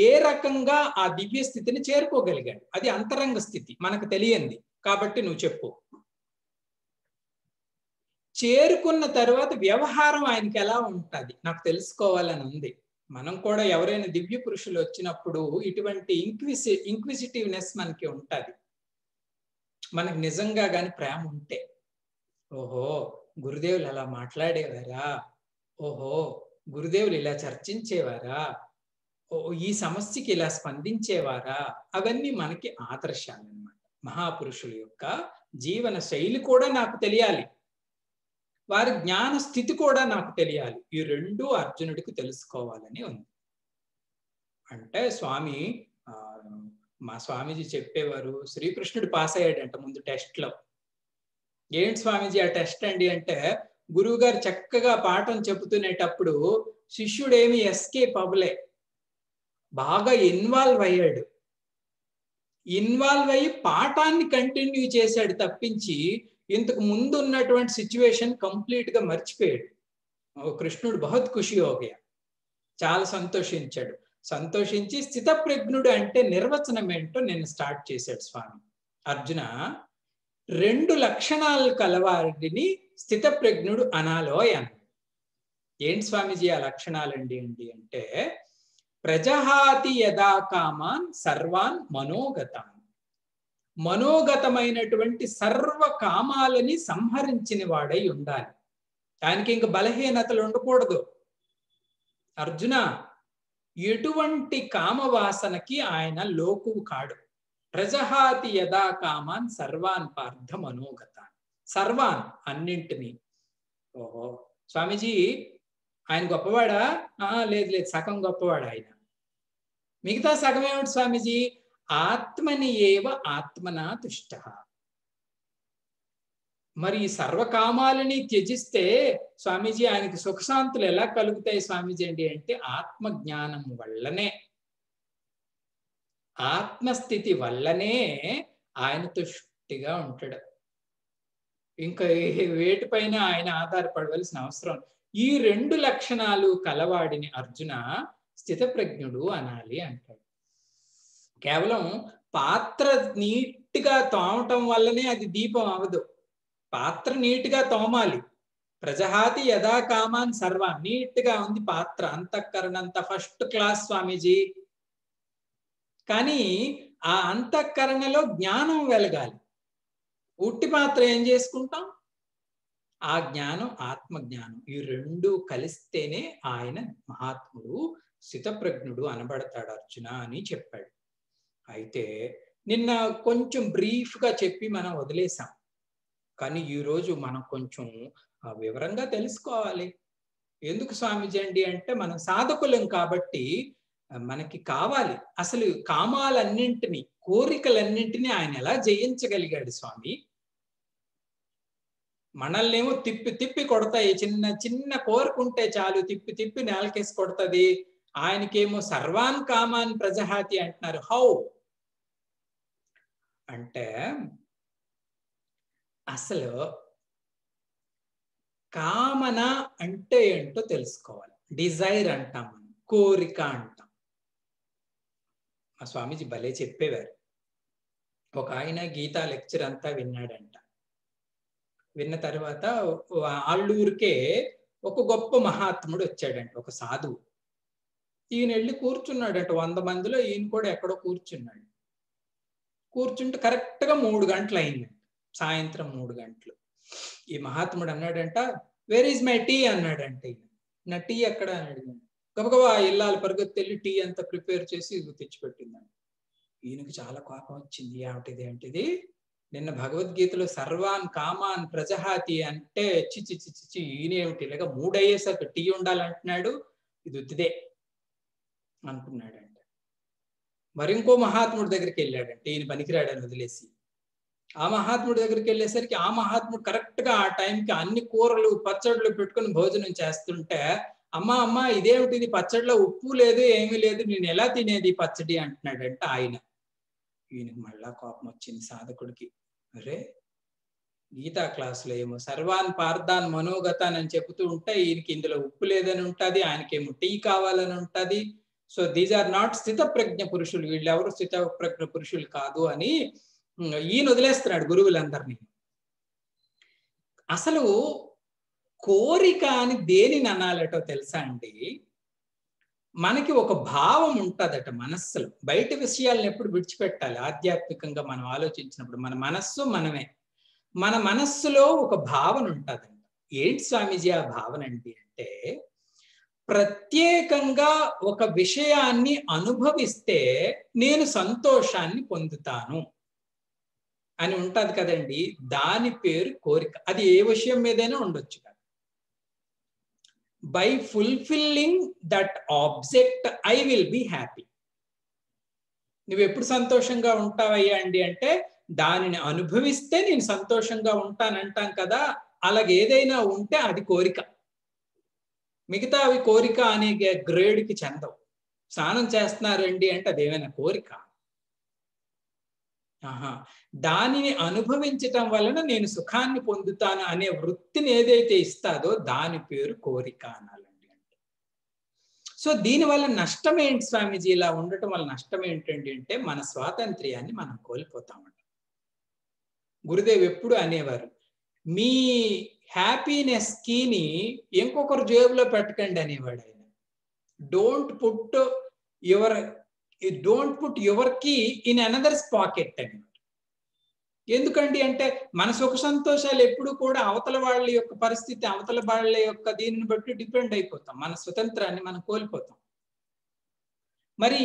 ఏ రకంగా ఆ దివ్య స్థితిని చేరుకోగలిగాడు? అది అంతరంగ స్థితి, మనకు తెలియంది. కాబట్టి నువ్వు చెప్పు. చేరుకున్న తర్వాత వ్యవహారం ఆయనకి ఎలా ఉంటుంది నాకు తెలుసుకోవాలని ఉంది. మనం కూడా ఎవరైనా దివ్య పురుషులు వచ్చినప్పుడు ఇటువంటి ఇంక్విజిటివ్నెస్ మనకి ఉంటుంది. మనకు నిజంగా గాని ప్రేమ ఉంటే, ఓహో గురుదేవులు అలా మాట్లాడేవారా, ఓహో గురుదేవులు ఇలా చర్చించేవారా, ఓ ఈ సమస్యకి ఇలా స్పందించేవారా, అవన్నీ మనకి ఆదర్శాలు అన్నమాట. మహాపురుషుల యొక్క జీవన శైలి కూడా నాకు తెలియాలి, వారి జ్ఞాన స్థితి కూడా నాకు తెలియాలి. ఈ రెండు అర్జునుడికి తెలుసుకోవాలని ఉంది. అంటే స్వామి మా స్వామీజీ చెప్పేవారు, శ్రీకృష్ణుడు పాస్ అయ్యాడంట ముందు టెస్ట్ లో. ఏంటి స్వామీజీ ఆ టెస్ట్ అండి అంటే, గురువు గారు చక్కగా పాఠం చెబుతునేటప్పుడు శిష్యుడు ఏమి ఎస్కేప్ అవ్వలే, బాగా ఇన్వాల్వ్ అయ్యాడు. ఇన్వాల్వ్ అయ్యి పాఠాన్ని కంటిన్యూ చేశాడు తప్పించి ఇంతకు ముందు ఉన్నటువంటి సిచ్యువేషన్ కంప్లీట్ గా మర్చిపోయాడు. కృష్ణుడు బహుత్ ఖుషి హోగయా, చాలా సంతోషించాడు. సంతోషించి స్థితప్రజ్ఞుడు అంటే నిర్వచనం ఏంటో నేను స్టార్ట్ చేశాడు స్వామి. అర్జున, 2 లక్షణాలు కలవారిని స్థితప్రజ్ఞుడు అనాలోయ్ అన్నాడు. ఏంటి స్వామిజీ ఆ లక్షణాలండి అంటే, ప్రజహాతి యదా కామాన్ సర్వాన్ మనోగతాన్, మనోగతమైనటువంటి సర్వ కామాలని సంహరించిన వాడై ఉండాలి. ఆయనకి ఇంక బలహీనతలు ఉండకూడదు. అర్జున, ఎటువంటి కామవాసనకి ఆయన లోకువు కాడు. ప్రజహాతి యదా కామాన్ సర్వాన్ పార్థ మనోగతాన్, సర్వాన్ అన్నింటినీ. ఓహో స్వామీజీ ఆయన గొప్పవాడా? లేదు లేదు, సగం గొప్పవాడు ఆయన. మిగతా సగం ఏమిటి స్వామీజీ? ఆత్మని ఏవ ఆత్మనా తుష్ట. మరి సర్వకామాలని త్యజిస్తే స్వామీజీ ఆయనకి సుఖశాంతులు ఎలా కలుగుతాయి స్వామీజీ అంటే ఆత్మజ్ఞానం వల్లనే, ఆత్మస్థితి వల్లనే ఆయన తుష్టిగా ఉంటాడు. ఇంకా వేటిపైన ఆయన ఆధారపడవలసిన అవసరం. ఈ 2 లక్షణాలు కలవాడిని అర్జున స్థితప్రజ్ఞుడు అనాలి అంటాడు. కేవలం పాత్ర నీట్గా తోమటం వల్లనే అది దీపం అవదు. పాత్ర నీట్గా తోమాలి, ప్రజహాతి యథా కామాన్ సర్వాన్, నీట్ గా ఉంది పాత్ర, అంతఃకరణంత ఫస్ట్ క్లాస్ స్వామీజీ. కానీ ఆ అంతఃకరణలో జ్ఞానం వెలగాలి. ఉట్టి పాత్ర ఏం చేసుకుంటాం? ఆ జ్ఞానం ఆత్మజ్ఞానం, ఈ రెండు కలిస్తేనే ఆయన మహాత్ముడు, స్థితప్రజ్ఞుడు అనబడతాడు అర్జున అని చెప్పాడు. అయితే నిన్న కొంచెం బ్రీఫ్ గా చెప్పి మనం వదిలేసాం. కానీ ఈరోజు మనం కొంచెం వివరంగా తెలుసుకోవాలి. ఎందుకు స్వామీజీ అండి అంటే, మనం సాధకులం కాబట్టి మనకి కావాలి అసలు కామాలన్నింటినీ, కోరికలన్నింటినీ ఆయన ఎలా జయించగలిగాడు స్వామి? మనల్నేమో తిప్పి తిప్పి కొడతాయి, చిన్న చిన్న కోరుకుంటే చాలు తిప్పి తిప్పి నేలకేసి కొడతది. ఆయనకేమో సర్వాన్ కామాన్ ప్రజహాతి అంటున్నారు. హౌ అంటే అసలు కామన అంటే ఏంటో తెలుసుకోవాలి. డిజైర్ అంటాం, మనం కోరిక అంటాం. మా స్వామీజీ భలే చెప్పేవారు. ఒక ఆయన గీతా లెక్చర్ అంతా విన్నాడంట. విన్న తర్వాత ఆళ్ళూరికే ఒక గొప్ప మహాత్ముడు వచ్చాడంట, ఒక సాధువు. ఈయన వెళ్ళి కూర్చున్నాడంట 100 మందిలో, ఈయన కూడా ఎక్కడో కూర్చున్నాడు. కూర్చుంటే కరెక్ట్ గా 3 గంటలు అయిందంట, సాయంత్రం 3 గంటలు. ఈ మహాత్ముడు అన్నాడంట, వేర్ ఈజ్ మై టీ అన్నాడంట. ఈయన, నా టీ ఎక్కడ అని అడిగాడు. గబగబా ఇల్లాలు పరిగెత్తి వెళ్ళి టీ అంతా ప్రిపేర్ చేసి తెచ్చిపెట్టిందంట. ఈయనకు చాలా కోపం వచ్చింది. ఏంటిది నిన్న భగవద్గీతలో సర్వాన్ కామాన్ ప్రజహాతి అంటే చిచి చిచి, ఈయనేమిటి ఇలాగా 3 అయ్యేసరికి టీ ఉండాలంటున్నాడు, ఇది ఉత్తిదే అనుకున్నాడంట. మరి ఇంకో మహాత్ముడి దగ్గరికి వెళ్ళాడంటే, ఈయన పనికిరాడని వదిలేసి. ఆ మహాత్ముడి దగ్గరికి వెళ్ళేసరికి ఆ మహాత్ముడు కరెక్ట్ గా ఆ టైంకి అన్ని కూరలు పచ్చళ్ళు పెట్టుకుని భోజనం చేస్తుంటే, అమ్మా ఇదేమిటిది, పచ్చడిలో ఉప్పు లేదు ఏమీ లేదు, నేను ఎలా తినేది పచ్చడి అంటున్నాడంట ఆయన. ఈయనకి మళ్ళా కోపం వచ్చింది సాధకుడికి. అరే, గీతా క్లాసులో ఏమో సర్వాన్ పార్థాన్ మనోగతాన్ అని చెబుతూ ఉంటే, ఈయనకి ఇందులో ఉప్పు లేదని ఉంటది, ఆయనకేమో టీ కావాలని ఉంటది. సో దీస్ ఆర్ నాట్ స్థితప్రజ్ఞ పురుషులు, వీళ్ళెవరు స్థితప్రజ్ఞ పురుషులు కాదు అని ఈయన వదిలేస్తున్నాడు గురువులందరినీ. అసలు కోరిక అని దేనిని అనాలటో తెలుసా అండి? మనకి ఒక భావం ఉంటుందట మనస్సులో. బయట విషయాలను ఎప్పుడు విడిచిపెట్టాలి. ఆధ్యాత్మికంగా మనం ఆలోచించినప్పుడు మన మనస్సు మనమే. మన మనస్సులో ఒక భావన ఉంటుందండి. ఏంటి స్వామీజీ ఆ భావన అండి అంటే, ప్రత్యేకంగా ఒక విషయాన్ని అనుభవిస్తే నేను సంతోషాన్ని పొందుతాను అని ఉంటది కదండి. దాని పేరు కోరిక. అది ఏ విషయం మీదైనా ఉండొచ్చు కదా. By fulfilling that object I will be happy. నువ్వు ఎప్పుడు సంతోషంగా ఉంటావయ్యా అండి అంటే, దానిని అనుభవిస్తే నేను సంతోషంగా ఉంటానంటాం కదా. అలాగే ఏదైనా ఉంటే అది కోరిక. మిగతా అవి కోరిక అనే గ్రేడ్కి చెందవు. స్నానం చేస్తున్నారండి అంటే అదేమైనా కోరిక? దానిని అనుభవించటం వలన నేను సుఖాన్ని పొందుతాను అనే వృత్తిని ఏదైతే ఇస్తాదో దాని పేరు కోరిక అనాలండి. అంటే సో దీనివల్ల నష్టం ఏంటి స్వామీజీ? ఇలా ఉండటం వల్ల నష్టం ఏంటండి అంటే, మన స్వాతంత్ర్యాన్ని మనం కోల్పోతామంట. గురుదేవ్ ఎప్పుడు అనేవారు, మీ హ్యాపీనెస్ కీని ఇంకొకరు జేబులో పెట్టకండి అనేవాడు ఆయన. Don't put your key in another's pocket అనేవాడు. ఎందుకండి అంటే, మన సుఖ సంతోషాలు ఎప్పుడు కూడా అవతల వాళ్ళ యొక్క పరిస్థితి, అవతల వాళ్ళ యొక్క దీనిని బట్టి డిపెండ్ అయిపోతాం. మన స్వతంత్రాన్ని మనం కోల్పోతాం. మరి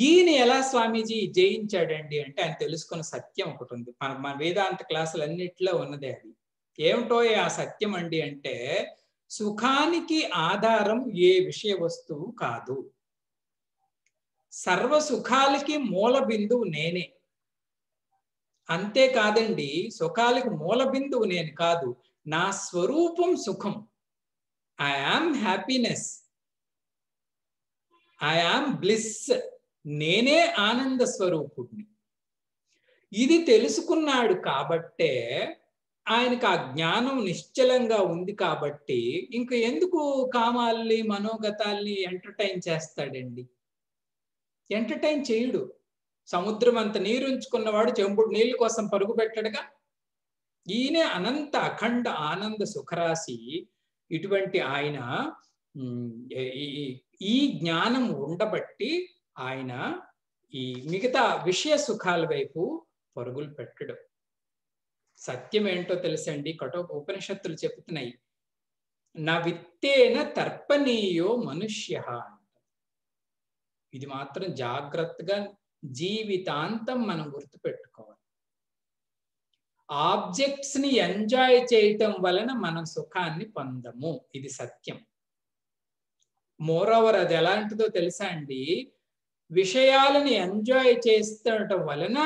ఈయన ఎలా స్వామీజీ జయించాడండి అంటే, ఆయన తెలుసుకున్న సత్యం ఒకటి ఉంది. మన వేదాంత క్లాసులన్నిట్లో ఉన్నదే అది. ఏమిటో ఆ సత్యం అండి అంటే, సుఖానికి ఆధారం ఏ విషయ వస్తువు కాదు. సర్వ సుఖాలకి మూల బిందువు నేనే. అంతేకాదండి, సుఖాలకి మూల బిందువు నేను కాదు, నా స్వరూపం సుఖం. I am happiness, I am bliss. నేనే ఆనంద స్వరూపుడిని. ఇది తెలుసుకున్నాడు కాబట్టే ఆయనకు ఆ జ్ఞానం నిశ్చలంగా ఉంది కాబట్టి ఇంక ఎందుకు కామాల్ని మనోగతాల్ని ఎంటర్టైన్ చేస్తాడండి? ఎంటర్టైన్ చేయుడు. సముద్రం అంత నీరు ఉంచుకున్నవాడు చెంబుడు నీళ్ళ కోసం పరుగు పెట్టడుగా. ఈయనే అనంత అఖండ ఆనంద సుఖరాశి. ఇటువంటి ఆయన ఈ జ్ఞానం ఉండబట్టి ఆయన ఈ మిగతా విషయ సుఖాల వైపు పరుగులు పెట్టడం. సత్యం ఏంటో తెలుసండి, ఉపనిషత్తులు చెబుతున్నాయి, నా విత్తేన తర్పణీయో మనుష్య. ఇది మాత్రం జాగ్రత్తగా జీవితాంతం మనం గుర్తుపెట్టుకోవాలి. ఆబ్జెక్ట్స్ ని ఎంజాయ్ చేయటం వలన మనం సుఖాన్ని పొందము, ఇది సత్యం. మోరోవర్ అది ఎలాంటిదో తెలుసా అండి, విషయాలని ఎంజాయ్ చేస్తడం వలన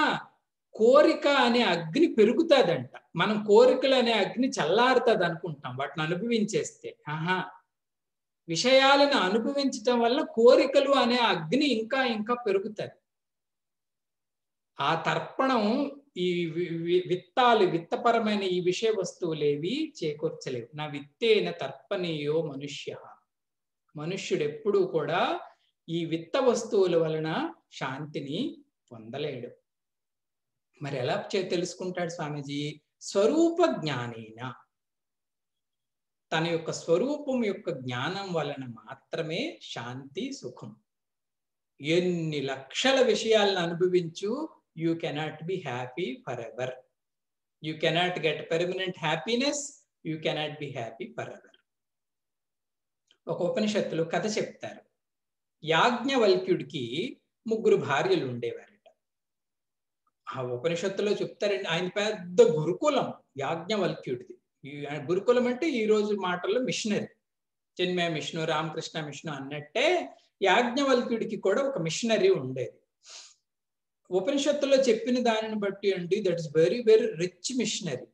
కోరిక అనే అగ్ని పెరుగుతుందంట. మనం కోరికలు అనే అగ్ని చల్లారుతుంది అనుకుంటాం వాటిని అనుభవించేస్తే. విషయాలను అనుభవించటం వల్ల కోరికలు అనే అగ్ని ఇంకా ఇంకా పెరుగుతుంది. ఆ తర్పణం ఈ విత్తాలు, విత్తపరమైన ఈ విషయ వస్తువులేవి చేకూర్చలేవు. నా విత్తేన తర్పణీయో మనుష్య. మనుష్యుడు ఎప్పుడూ కూడా ఈ విత్త వస్తువుల వలన శాంతిని పొందలేడు. మరి ఎలా తెలుసుకుంటాడు స్వామీజీ? స్వరూప జ్ఞానేన, తన యొక్క స్వరూపం యొక్క జ్ఞానం వలన మాత్రమే శాంతి, సుఖం. ఎన్ని లక్షల విషయాలను అనుభవించు, you cannot be happy forever. You cannot get permanent happiness. You cannot be happy forever. ఒక ఉపనిషత్తులో కథ చెప్తారు. యాజ్ఞవల్క్యుడికి 3 భార్యలు ఉండేవారట. ఆ ఉపనిషత్తులో చెప్తారండి, ఆయన పెద్ద గురుకులం యాజ్ఞవల్క్యుడిది. గురుకులం అంటే ఈ రోజు మాటల్లో మిషనరీ, చిన్మయ మిషను, రామకృష్ణ మిషను అన్నట్టే యాజ్ఞవల్క్యుడికి కూడా ఒక మిషనరీ ఉండేది. ఉపనిషత్తులో చెప్పిన దానిని బట్టి అండి, that is very very rich missionary.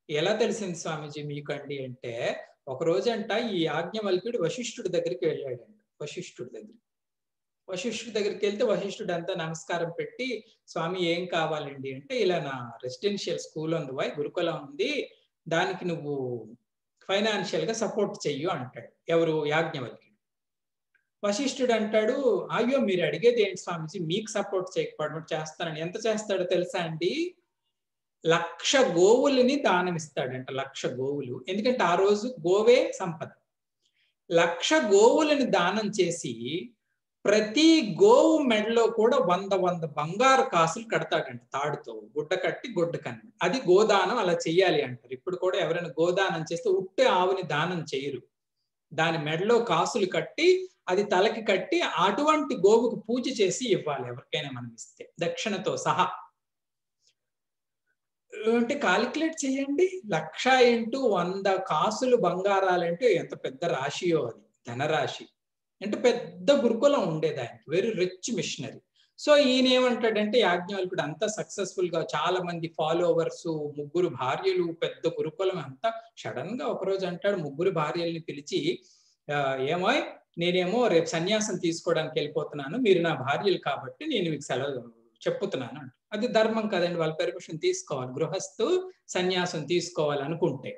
ఎలా తెలిసింది స్వామీజీ మీకు అండి అంటే, ఒక రోజంట ఈ యాజ్ఞవల్క్యుడు వశిష్ఠుడి దగ్గరికి వెళ్ళాడండి. వశిష్ఠుడి దగ్గరికి వెళ్తే వశిష్ఠుడు అంతా నమస్కారం పెట్టి, స్వామి ఏం కావాలండి అంటే, ఇలా నా రెసిడెన్షియల్ స్కూల్ ఉంది, గురుకులం ఉంది, దానికి నువ్వు ఫైనాన్షియల్ గా సపోర్ట్ చెయ్యు అంటాడు. ఎవరు? యాజ్ఞవల్క్యుడు. వశిష్ఠుడు అంటాడు, అయ్యో మీరు అడిగేది ఏంటి స్వామీజీ, మీకు సపోర్ట్ చేయకపోవడం చేస్తానని. ఎంత చేస్తాడో తెలుసా అండి? 1,00,000 గోవులని దానం ఇస్తాడంట. 1,00,000 గోవులు. ఎందుకంటే ఆ రోజు గోవే సంపద. 1,00,000 గోవులని దానం చేసి ప్రతి గోవు మెడలో కూడా 100 బంగారు కాసులు కడతాడంట. తాడుతో గుడ్డ కట్టి గుడ్డ కన్ను. అది గోదానం, అలా చెయ్యాలి అంటారు. ఇప్పుడు కూడా ఎవరైనా గోదానం చేస్తే ఉట్టే ఆవుని దానం చేయరు, దాని మెడలో కాసులు కట్టి అది తలకి కట్టి అటువంటి గోవుకు పూజ చేసి ఇవ్వాలి ఎవరికైనా మనం ఇస్తే, దక్షిణతో సహా. అంటే కాలిక్యులేట్ చేయండి, 1,00,000 × 100 కాసులు బంగారాలంటే ఎంత పెద్ద రాశియో అది, ధనరాశి. అంటే పెద్ద గురుకులం ఉండేది ఆయనకి, వెరీ రిచ్ మిషనరీ. సో ఈయన ఏమంటాడంటే, యాజ్ఞవల్క్యుడు అంతా సక్సెస్ఫుల్ గా, చాలా మంది ఫాలోవర్స్, 3 భార్యలు, పెద్ద గురుకులం అంతా. సడన్ గా ఒకరోజు అంటాడు 3 భార్యల్ని పిలిచి, ఏమో నేనేమో రేపు సన్యాసం తీసుకోవడానికి వెళ్ళిపోతున్నాను, మీరు నా భార్యలు కాబట్టి నేను మీకు సెలవు చెప్పుతున్నాను అంట. అది ధర్మం కదండి, వాళ్ళ పర్మిషన్ తీసుకోవాలి. గృహస్థు సన్యాసం తీసుకోవాలనుకుంటే.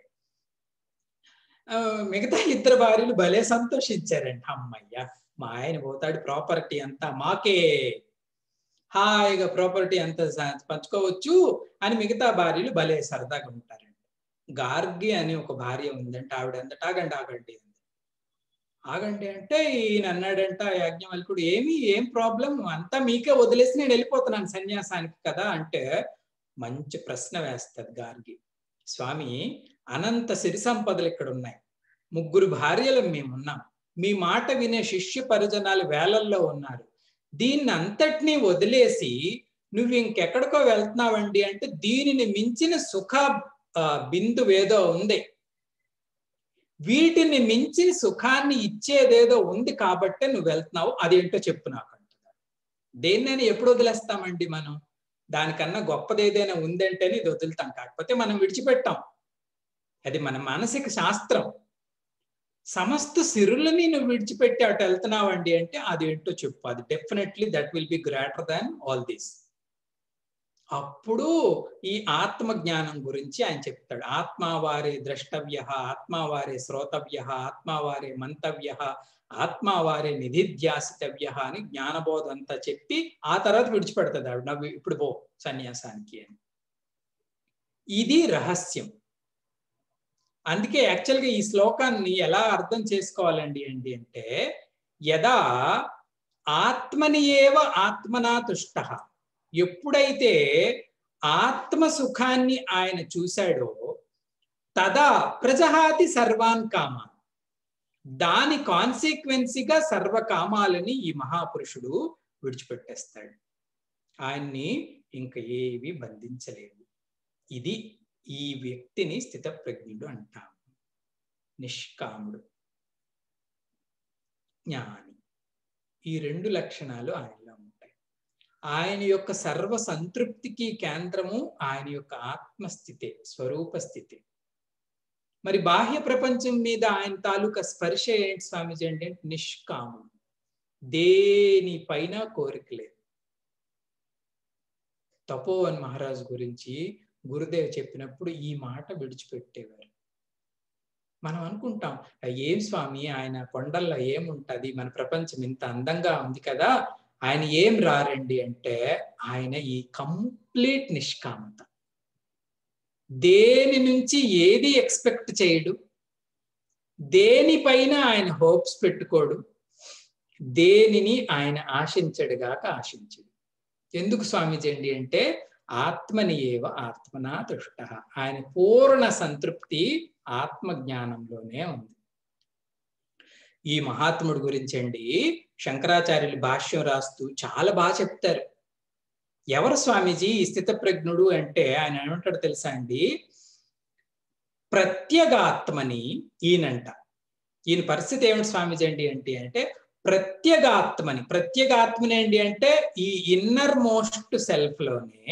మిగతా 2 భార్యలు భలే సంతోషించారండి. అమ్మయ్య, మా ఆయన పోతాడు, ప్రాపర్టీ అంతా మాకే, హాయిగా ప్రాపర్టీ అంతా పంచుకోవచ్చు అని మిగతా భార్యలు భలే సరదాగా ఉంటారండి. గార్గి అని ఒక భార్య ఉందంటే ఆవిడ ఎంత ఆగండి ఆగండి అంటే ఈయన అన్నాడంట యాజ్ఞవల్క్యుడు, ఏం ప్రాబ్లం, అంతా మీకే వదిలేసి నేను వెళ్ళిపోతున్నాను సన్యాసానికి కదా అంటే, మంచి ప్రశ్న వేస్తుంది గార్గి. స్వామి, అనంత సిరి సంపదలు ఇక్కడ ఉన్నాయి, 3 భార్యలు మేమున్నాం, మీ మాట వినే శిష్య పరిజనాలు వేలల్లో ఉన్నారు, దీన్ని అంతటినీ వదిలేసి నువ్వు ఇంకెక్కడికో వెళ్తున్నావండి అంటే, దీనిని మించిన సుఖ బిందువేదో ఉంది, వీటిని మించిన సుఖాన్ని ఇచ్చేదేదో ఉంది కాబట్టే నువ్వు వెళ్తున్నావు, అదేంటో చెప్పు నాకు అంటున్నాడు. దేన్నైనా ఎప్పుడు వదిలేస్తామండి మనం? దానికన్నా గొప్పది ఏదైనా ఉందంటేనే ఇది వదులుతాం, కాకపోతే మనం విడిచిపెట్టాం. అది మన మానసిక శాస్త్రం. సమస్త సిరులని నువ్వు విడిచిపెట్టి అటు వెళ్తున్నావండి అంటే అదేంటో చెప్పు, అది definitely that will be greater than all this. అప్పుడు ఈ ఆత్మ జ్ఞానం గురించి ఆయన చెప్తాడు. ఆత్మావారే ద్రష్టవ్య, ఆత్మావారే శ్రోతవ్య, ఆత్మావారే మంతవ్య, ఆత్మావారే నిధిధ్యాసితవ్య అని జ్ఞానబోధ అంతా చెప్పి ఆ తర్వాత విడిచిపెడతాడు ఆవిడ, నవ్వు ఇప్పుడు పో సన్యాసానికి అని. ఇది రహస్యం. అందుకే యాక్చువల్గా ఈ శ్లోకాన్ని ఎలా అర్థం చేసుకోవాలండి అంటే యదా ఆత్మని ఏవ ఆత్మనా తుష్ట, ఎప్పుడైతే ఆత్మ సుఖాన్ని ఆయన చూశాడో తదా ప్రజహాతి సర్వాన్ కామాన్, దాని కాన్సిక్వెన్సీగా సర్వకామాలని ఈ మహాపురుషుడు విడిచిపెట్టేస్తాడు. ఆయన్ని ఇంక ఏవి బంధించలేవు. ఇది ఈ వ్యక్తిని స్థితప్రజ్ఞుడు అంటాము. నిష్కాముడు, జ్ఞాని, ఈ రెండు లక్షణాలు ఆయనలో ఉంటాయి. ఆయన యొక్క సర్వ సంతృప్తికి కేంద్రము ఆయన యొక్క ఆత్మస్థితే, స్వరూప స్థితి. మరి బాహ్య ప్రపంచం మీద ఆయన తాలూకా స్పర్శ ఏంటి స్వామిజీ అంటే నిష్కాముడు, దేనిపైన కోరిక లేదు. తపోవన్ మహారాజు గురించి గురుదేవ్ చెప్పినప్పుడు ఈ మాట విడిచిపెట్టేవారు. మనం అనుకుంటాం ఏం స్వామి ఆయన కొండల్లో ఏముంటది, మన ప్రపంచం ఇంత అందంగా ఉంది కదా, ఆయన ఏం రారండి అంటే ఆయన ఈ కంప్లీట్ నిష్కామత, దేని నుంచి ఏది ఎక్స్పెక్ట్ చేయడు, దేనిపైన ఆయన హోప్స్ పెట్టుకోడు, దేనిని ఆయన ఆశించడుగాక ఆశించడు. ఎందుకు స్వామీజీ అండి అంటే ఆత్మని ఏవ ఆత్మనా తుష్ట, ఆయన పూర్ణ సంతృప్తి ఆత్మజ్ఞానంలోనే ఉంది. ఈ మహాత్ముడి గురించి అండి శంకరాచార్యులు భాష్యం రాస్తూ చాలా బాగా చెప్తారు. ఎవరు స్వామీజీ ఈ స్థితప్రజ్ఞుడు అంటే ఆయన ఏమంటాడు తెలుసా అండి, ప్రత్యేగాత్మని ఈయనంట. ఈయన పరిస్థితి ఏమిటి స్వామీజీ అండి అంటే ప్రత్యేగాత్మని, ప్రత్యేగాత్మని ఏంటి అంటే ఈ ఇన్నర్ మోస్ట్ సెల్ఫ్ లోనే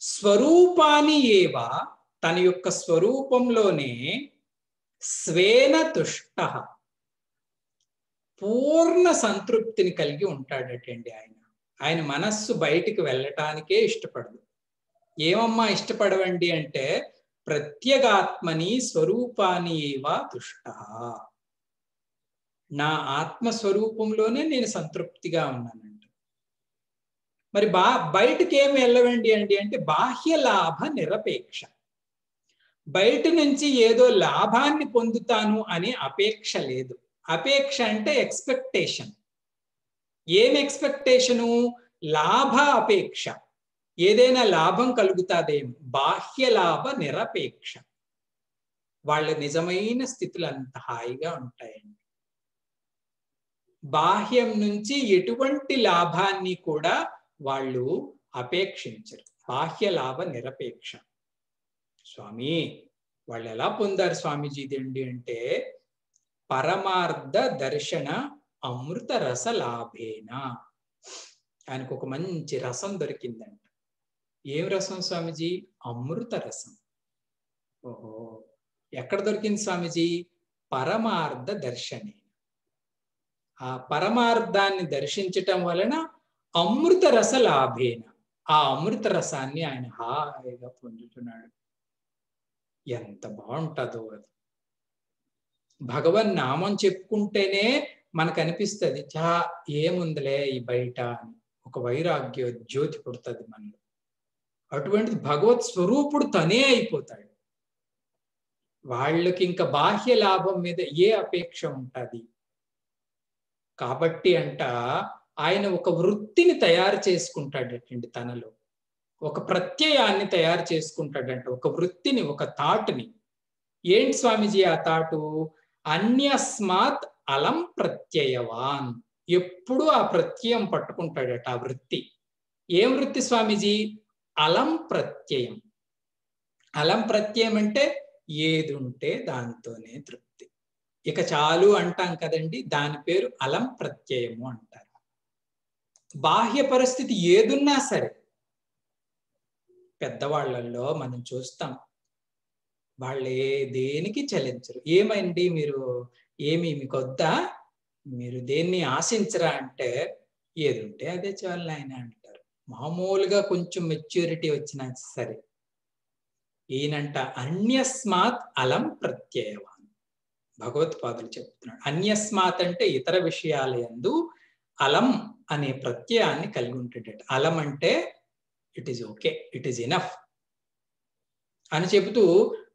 స్వరూపాన్ని ఏవ, తన యొక్క స్వరూపంలోనే స్వేన తుష్ట, పూర్ణ సంతృప్తిని కలిగి ఉంటాడటండి. ఆయన మనస్సు బయటికి వెళ్ళటానికే ఇష్టపడదు. ఏమమ్మా ఇష్టపడవండి అంటే ప్రత్యేగాత్మని స్వరూపాన్ని ఏవ తుష్ట, నా ఆత్మస్వరూపంలోనే నేను సంతృప్తిగా ఉన్నానంట. మరి బయటకి ఏమి వెళ్ళవండి అంటే బాహ్య లాభ నిరపేక్ష, బయట నుంచి ఏదో లాభాన్ని పొందుతాను అనే అపేక్ష లేదు. అపేక్ష అంటే ఎక్స్పెక్టేషన్. ఏం ఎక్స్పెక్టేషను? లాభ అపేక్ష, ఏదైనా లాభం కలుగుతాదేమో. బాహ్య లాభ నిరపేక్ష, వాళ్ళ నిజమైన స్థితులు అంత హాయిగా ఉంటాయండి. బాహ్యం నుంచి ఎటువంటి లాభాన్ని కూడా వాళ్ళు అపేక్షించరు. బాహ్య లాభ నిరపేక్ష. స్వామి వాళ్ళు ఎలా పొందారు స్వామీజీ ఇదండి అంటే పరమార్థ దర్శన అమృత రస లాభేన. ఆయనకు ఒక మంచి రసం దొరికిందంట. ఏం రసం స్వామీజీ? అమృత రసం. ఓహో, ఎక్కడ దొరికింది స్వామీజీ? పరమార్థ దర్శనే. ఆ పరమార్థాన్ని దర్శించటం వలన అమృత రస లాభేన, ఆ అమృత రసాన్ని ఆయన హాయిగా పొందుతున్నాడు. ఎంత బాగుంటుందో అది. భగవన్ నామం చెప్పుకుంటేనే మనకు అనిపిస్తుంది ఏముందిలే ఈ బయట అని, ఒక వైరాగ్య జ్యోతి పుడుతుంది మనలో. అటువంటిది భగవత్ స్వరూపుడు తనే అయిపోతాడు. వాళ్ళకి ఇంకా బాహ్య లాభం మీద ఏ అపేక్ష ఉంటుంది? కాబట్టి ఆయన ఒక వృత్తిని తయారు చేసుకుంటాడటండి, తనలో ఒక ప్రత్యయాన్ని తయారు చేసుకుంటాడంట, ఒక వృత్తిని, ఒక థాట్ని. ఏంటి స్వామీజీ ఆ థాటు? అన్యస్మాత్ అలం ప్రత్యయవాన్. ఎప్పుడు ఆ ప్రత్యయం పట్టుకుంటాడట, ఆ వృత్తి. ఏం వృత్తి స్వామీజీ? అలం ప్రత్యయం. అలం ప్రత్యయం అంటే ఏది ఉంటే దాంతోనే తృప్తి. ఇక చాలు అంటాం కదండి, దాని పేరు అలం ప్రత్యయము అంటారు. బాహ్య పరిస్థితి ఏదున్నా సరే, పెద్దవాళ్ళల్లో మనం చూస్తాం, వాళ్ళే దేనికి చలించరు. ఏమండి మీరు మీకు వద్దా, మీరు దేన్ని ఆశించరా అంటే ఏది ఉంటే అదే చాలు నాయన అంటారు. మామూలుగా కొంచెం మెచ్యూరిటీ వచ్చినా సరే. ఈయనంట అన్యస్మాత్ అలం ప్రత్యయవాన్. భగవత్పాదులు చెప్తున్నాడు. అన్యస్మాత్ అంటే ఇతర విషయాల యందు అలం అనే ప్రత్యయాన్ని కలిగి ఉంటాడట. అలం అంటే it is okay, it is enough. అని చెబుతూ,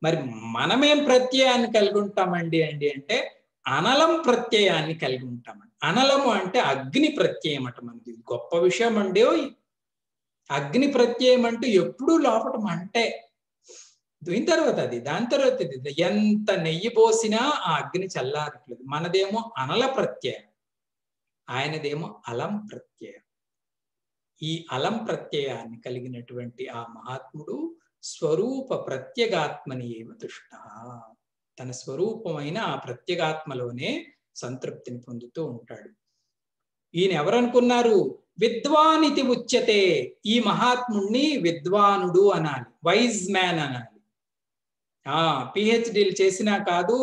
మరి మనమేం ప్రత్యయాన్ని కలిగి ఉంటామండి అంటే అనలం ప్రత్యయాన్ని కలిగి ఉంటామండి. అనలము అంటే అగ్ని ప్రత్యయం అట. మనకి గొప్ప విషయం అండి. అగ్ని ప్రత్యయం అంటే ఎప్పుడూ లోపట మంటే. దీని తర్వాత అది, దాని తర్వాత ఇది. ఎంత నెయ్యి పోసినా ఆ అగ్ని చల్లారట్లేదు. మనదేమో అనల ప్రత్యయం, ఆయనదేమో అలం ప్రత్యయం. ఈ అలం ప్రత్యయాన్ని కలిగినటువంటి ఆ మహాత్ముడు స్వరూప ప్రత్యేగాత్మని ఏవ తుష్ట, తన స్వరూపమైన ఆ ప్రత్యేగాత్మలోనే సంతృప్తిని పొందుతూ ఉంటాడు. ఈయన ఎవరనుకున్నారు? విద్వాన్ ఇది ఉచ్యతే. ఈ మహాత్ముణ్ణి విద్వానుడు అనాలి, వైజ్ మ్యాన్ అనాలి. పిహెచ్డీలు చేసినా కాదు,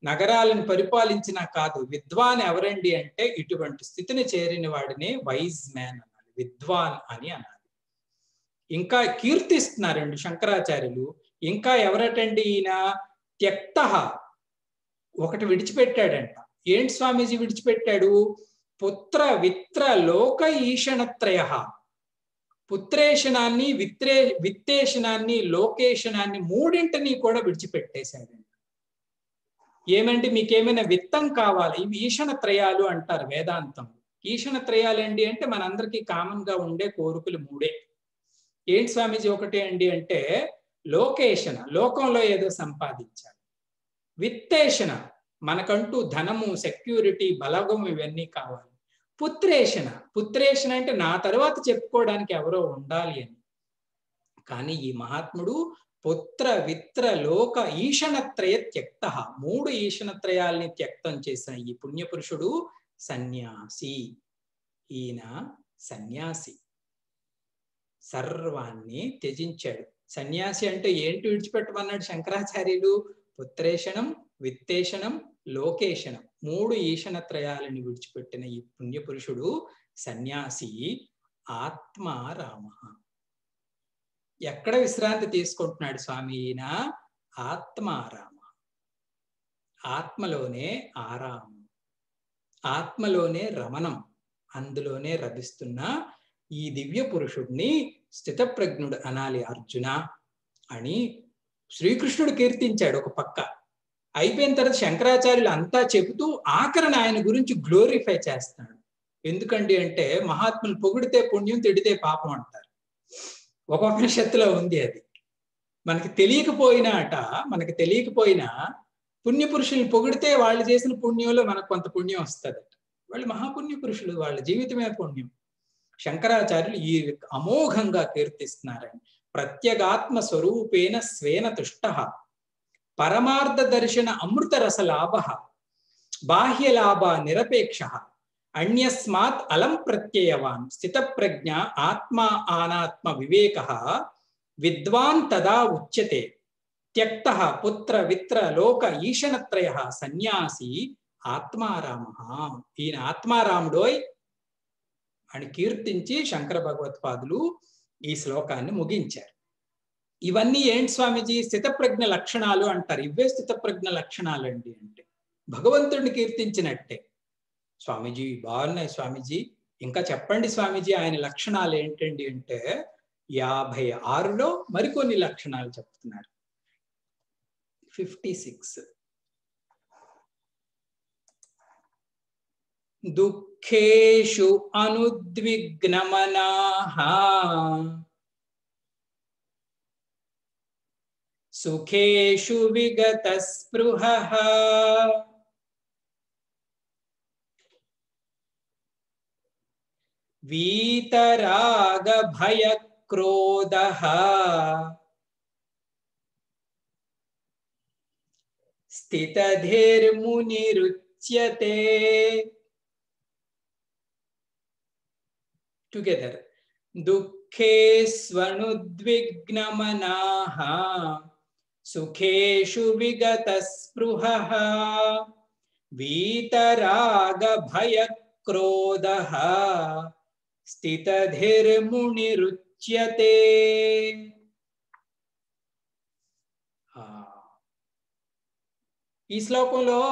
నగరాలను పరిపాలించినా కాదు. విద్వాన్ ఎవరండి అంటే ఇటువంటి స్థితిని చేరిన వాడినే వైజ్ మ్యాన్ అనాలి, విద్వాన్ అని అనాలి. ఇంకా కీర్తిస్తున్నారండి శంకరాచార్యులు. ఇంకా ఎవరటండి ఈయన? త్యక్తః, ఒకటి విడిచిపెట్టాడంట. ఏంటి స్వామీజీ విడిచిపెట్టాడు? పుత్ర విత్ర లోక ఈషణత్రయ. పుత్రేషణాన్ని, విత్తేషణాన్ని, లోకేషణాన్ని, మూడింటిని కూడా విడిచిపెట్టేశాడండి. ఏమండి, మీకేమైనా విత్తం కావాలి? ఇవి ఈషణ త్రయాలు అంటారు వేదాంతం. ఈషణ త్రయాలు అండి అంటే మనందరికీ కామన్ గా ఉండే కోరికలు మూడే. ఏంటి స్వామీజీ ఒకటి అండి అంటే లోకేషణ, లోకంలో ఏదో సంపాదించాలి. విత్తేషణ, మనకంటూ ధనము, సెక్యూరిటీ, బలగం ఇవన్నీ కావాలి. పుత్రేషణ, పుత్రేషణ అంటే నా తర్వాత చెప్పుకోవడానికి ఎవరో ఉండాలి అని. కానీ ఈ మహాత్ముడు పుత్ర విత్ర లోక ఈషణత్రయ త్యక్త, మూడు ఈషణత్రయాల్ని త్యక్తం చేసిన ఈ పుణ్యపురుషుడు సన్యాసి. ఈయన సన్యాసి, సర్వాన్ని త్యజించాడు. సన్యాసి అంటే ఏంటి విడిచిపెట్టమన్నాడు శంకరాచార్యులు? పుత్రేషణం, విత్తేషణం, లోకేషణం, మూడు ఈషణత్రయాలని విడిచిపెట్టిన ఈ పుణ్యపురుషుడు సన్యాసి. ఆత్మారామ. ఎక్కడ విశ్రాంతి తీసుకుంటున్నాడు స్వామి ఈయన? ఆత్మారామ. ఆత్మలోనే ఆరామం, ఆత్మలోనే రమణం, అందులోనే రమిస్తున్న ఈ దివ్య పురుషుడిని స్థితప్రజ్ఞుడు అనాలి అర్జున అని శ్రీకృష్ణుడు కీర్తించాడు ఒక పక్క. అయిపోయిన తర్వాత శంకరాచార్యులు అంతా చెబుతూ ఆఖరణ ఆయన గురించి గ్లోరిఫై చేస్తున్నాడు. ఎందుకండి అంటే మహాత్ములు పొగిడితే పుణ్యం, తిడితే పాపం అంటారు. ఒక ఉపనిషత్తులో ఉంది అది. మనకి తెలియకపోయినా పుణ్యపురుషుల్ని పొగిడితే వాళ్ళు చేసిన పుణ్యంలో మనకు కొంత పుణ్యం వస్తుంది. వాళ్ళు మహాపుణ్య పురుషులు, వాళ్ళ జీవితమే పుణ్యం. శంకరాచార్యులు ఈ అమోఘంగా కీర్తిస్తున్నారని. ప్రత్యేగాత్మ స్వరూపేణ స్వేన తుష్ట, పరమార్థ దర్శన అమృత రస లాభ, బాహ్య లాభ నిరపేక్ష, అన్యస్మాత్ అలం ప్రత్యయవాన్, స్థిత ప్రజ్ఞ ఆత్మా అనాత్మ వివేక, విద్వాన్ తదా ఉచ్యతే. త్యక్త పుత్ర విత్ర లోక ఈషణత్రయ సన్యాసి ఆత్మారామ. ఈయన ఆత్మారాముడోయ్ అని కీర్తించి శంకర భగవత్పాదులు ఈ శ్లోకాన్ని ముగించారు. ఇవన్నీ ఏంటి స్వామీజీ? స్థితప్రజ్ఞ లక్షణాలు అంటారు. ఇవే స్థితప్రజ్ఞ లక్షణాలు అండి అంటే భగవంతుడిని కీర్తించినట్టే. స్వామీజీ బాగున్నాయి స్వామీజీ, ఇంకా చెప్పండి స్వామీజీ ఆయన లక్షణాలు ఏంటండి అంటే 56లో మరికొన్ని లక్షణాలు చెప్తున్నారు. 56 దుఃఖేషు అనుద్విగ్నమనాః, సుఖేషు విగత స్పృహః, వీతరాగ భయ క్రోధః, స్థితధీర్మునిరుచ్యతే. టుగెదర్. దుఃఖేష్వనుద్విగ్నమనాః, సుఖేషు విగత స్పృహః, వీతరాగ భయ క్రోధః, స్థితధీర్మునిరుచ్యతే. ఈ శ్లోకంలో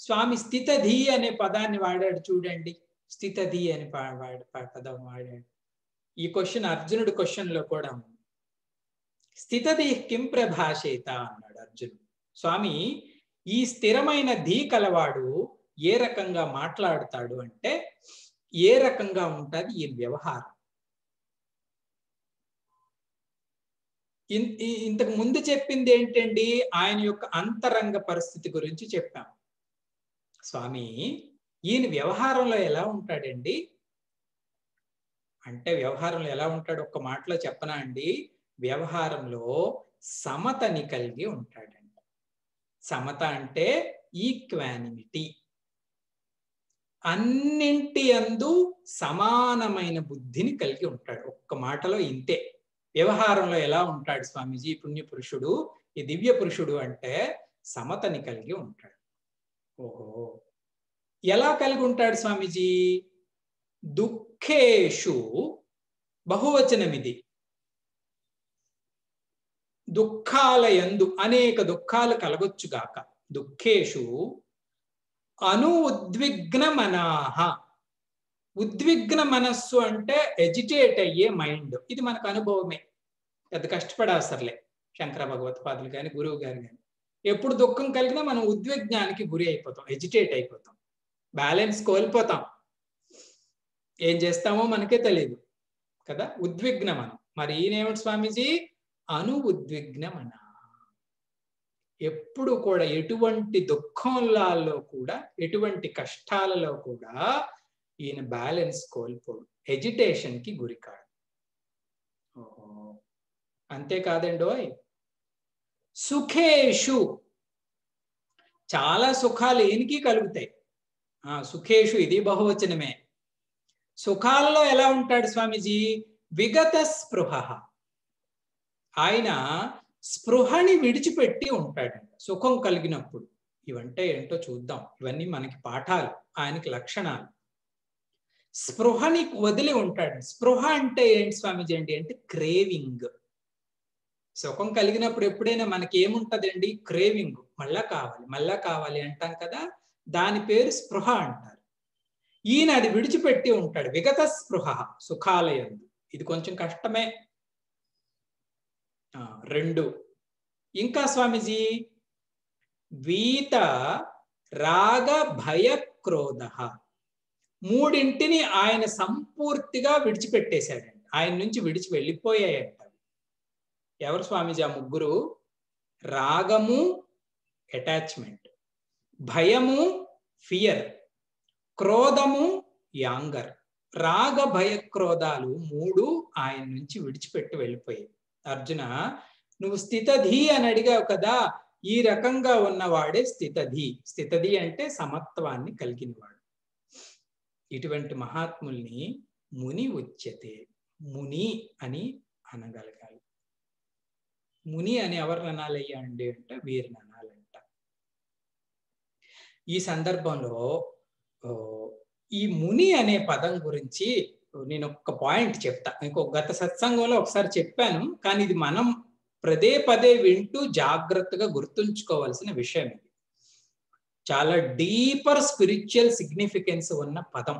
స్వామి స్థితధి అనే పదాన్ని వాడాడు చూడండి. స్థితధి అని పదం వాడాడు. ఈ క్వశ్చన్ అర్జునుడి క్వశ్చన్ లో కూడా ఉంది. స్థితధీ కిం ప్రభాషేత అన్నాడు అర్జునుడు. స్వామి, ఈ స్థిరమైన ధీ కలవాడు ఏ రకంగా మాట్లాడుతాడు అంటే, ఏ రకంగా ఉంటుంది ఈ వ్యవహారం. ఇంతకు ముందు చెప్పింది ఏంటండి, ఆయన యొక్క అంతరంగ పరిస్థితి గురించి చెప్పాం. స్వామి, ఈయన వ్యవహారంలో ఎలా ఉంటాడండి అంటే, వ్యవహారంలో ఎలా ఉంటాడు ఒక్క మాటలో చెప్పనా అండి, వ్యవహారంలో సమతని కలిగి ఉంటాడండి. సమత అంటే ఈక్వానిమిటీ, అన్నింటి యందు సమానమైన బుద్ధిని కలిగి ఉంటాడు. ఒక్క మాటలో ఇంతే. వ్యవహారంలో ఎలా ఉంటాడు స్వామీజీ పుణ్య పురుషుడు, ఈ దివ్య పురుషుడు అంటే సమతని కలిగి ఉంటాడు. ఓహో, ఎలా కలిగి ఉంటాడు స్వామీజీ? దుఃఖేషు, బహువచనం ఇది, దుఃఖాల యందు, అనేక దుఃఖాలు కలగొచ్చుగాక. దుఃఖేషు అను ఉద్విగ్న మనాహ. ఉద్విగ్న మనస్సు అంటే ఎజిటేట్ అయ్యే మైండ్. ఇది మనకు అనుభవమే, పెద్ద కష్టపడాసర్లే. శంకర భగవత్పాదులు కానీ గురువు గారు కానీ ఎప్పుడు దుఃఖం కలిగినా మనం ఉద్విగ్నానికి గురి అయిపోతాం, ఎజిటేట్ అయిపోతాం, బ్యాలెన్స్ కోల్పోతాం, ఏం చేస్తామో మనకే తెలియదు కదా, ఉద్విగ్న మనం. మరి ఈయనేమిటి స్వామీజీ? అను ఉద్విగ్న మన. ఎప్పుడు కూడా ఎటువంటి దుఃఖంలో కూడా, ఎటువంటి కష్టాలలో కూడా ఈయన బ్యాలెన్స్ కోల్పోడు, ఎజిటేషన్ కి గురికాడు. ఓహో, అంతేకాదండోయ్, సుఖేషు, చాలా సుఖాలు ఈయనకి కలుగుతాయి. సుఖేషు ఇది బహువచనమే. సుఖాల్లో ఎలా ఉంటాడు స్వామీజీ? విగత స్పృహ. ఆయన స్పృహని విడిచిపెట్టి ఉంటాడంట సుఖం కలిగినప్పుడు. ఇవంటే ఏంటో చూద్దాం, ఇవన్నీ మనకి పాఠాలు, ఆయనకి లక్షణాలు. స్పృహని వదిలి ఉంటాడు. స్పృహ అంటే ఏంటి స్వామీజీ అండి అంటే క్రేవింగ్. సుఖం కలిగినప్పుడు ఎప్పుడైనా మనకి ఏముంటదండి? క్రేవింగ్, మళ్ళా కావాలి మళ్ళా కావాలి అంటాం కదా, దాని పేరు స్పృహ అంటారు. ఈయన అది విడిచిపెట్టి ఉంటాడు, విగత స్పృహ సుఖాలయందు. ఇది కొంచెం కష్టమే. 2 ఇంకా స్వామీజీ, వీత రాగ భయ క్రోధ. 3 ఆయన సంపూర్తిగా విడిచిపెట్టేశాడండి, ఆయన నుంచి విడిచి వెళ్ళిపోయాయంట. ఎవరు స్వామీజీ ఆ 3? రాగము అటాచ్మెంట్, భయము ఫియర్, క్రోధము యాంగర్. రాగ భయ క్రోధాలు 3 ఆయన నుంచి విడిచిపెట్టి వెళ్ళిపోయాయి. అర్జున, నువ్వు స్థితధీ అని అడిగావు కదా, ఈ రకంగా ఉన్నవాడే స్థితధీ. స్థితధీ అంటే సమత్వాన్ని కలిగినవాడు. ఇటువంటి మహాత్ముల్ని ముని ఉచ్యతే, ముని అని అనగలగాలి. ముని అని ఎవరిని అనాలయ్యా అండి అంటే వీరిని అనాలంట. ఈ సందర్భంలో ఈ ముని అనే పదం గురించి నేను ఒక పాయింట్ చెప్తా. ఇంకొక గత సత్సంగంలో ఒకసారి చెప్పాను, కానీ ఇది మనం పదే పదే వింటూ జాగ్రత్తగా గుర్తుంచుకోవాల్సిన విషయం. ఇది చాలా డీపర్ స్పిరిచువల్ సిగ్నిఫికెన్స్ ఉన్న పదం.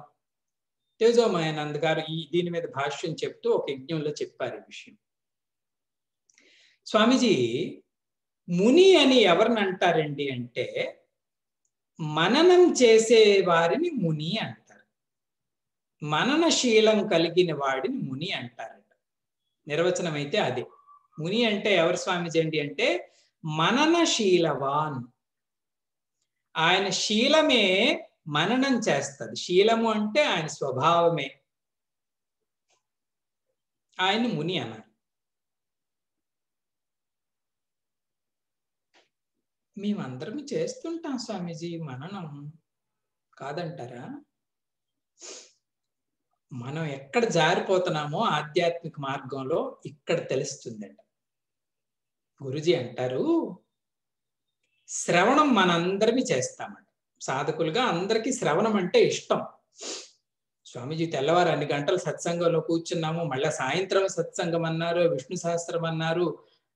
తేజోమయానంద్ గారు దీని మీద భాష్యం చెప్తూ ఒక యజ్ఞంలో చెప్పారు ఈ విషయం. స్వామీజీ, ముని అని ఎవరిని అంటారండి అంటే, మననం చేసే వారిని ముని అంటారు. మననశీలం కలిగిన వాడిని ముని అంటారట. నిర్వచనం అయితే అదే. ముని అంటే ఎవరు స్వామీజీ అండి అంటే, మననశీలవాన్. ఆయన శీలమే మననం చేస్తుంది. శీలము అంటే ఆయన స్వభావమే. ఆయన ముని అన్నారు. మేమందరం చేస్తుంటాం స్వామీజీ మననం, కాదంటారా? మనం ఎక్కడ జారిపోతున్నామో ఆధ్యాత్మిక మార్గంలో ఇక్కడ తెలుస్తుందంట. గురుజీ అంటారు, శ్రవణం మనందరినీ చేస్తామంట. సాధకులుగా అందరికీ శ్రవణం అంటే ఇష్టం. స్వామీజీ తెల్లవారు అన్ని గంటలు సత్సంగంలో కూర్చున్నాము, మళ్ళీ సాయంత్రం సత్సంగం అన్నారు, విష్ణు సహస్రం అన్నారు,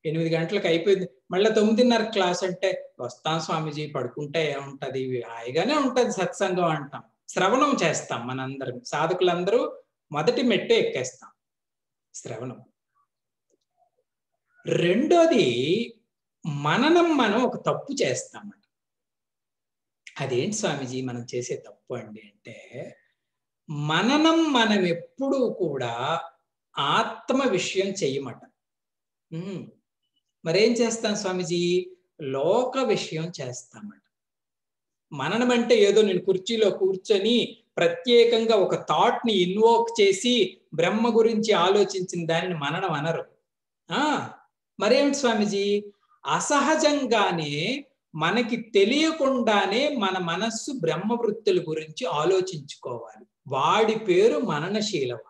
8 గంటలకు అయిపోయింది, మళ్ళీ 9:30 క్లాస్ అంటే వస్తాం స్వామీజీ, పడుకుంటే ఏముంటది, హాయిగానే ఉంటది సత్సంగం అంటాం. శ్రవణం చేస్తాం మనందరం. సాధకులందరూ మొదటి మెట్టు ఎక్కేస్తాం, శ్రవణం. రెండోది మననం మనం ఒక తప్పు చేస్తామట. అదేంటి స్వామీజీ మనం చేసే తప్పు అండి అంటే, మననం మనం ఎప్పుడూ కూడా ఆత్మ విషయం చెయ్యమట. మరేం చేస్తాం స్వామీజీ? లోక విషయం చేస్తామట. మననం అంటే ఏదో నేను కుర్చీలో కూర్చొని ప్రత్యేకంగా ఒక థాట్ ని ఇన్వోక్ చేసి బ్రహ్మ గురించి ఆలోచించిన దానిని మననం అనరు. మరేమిటి స్వామీజీ? అసహజంగానే మనకి తెలియకుండానే మన మనస్సు బ్రహ్మవృత్తుల గురించి ఆలోచించుకోవాలి. వాడి పేరు మననశీలవాన్.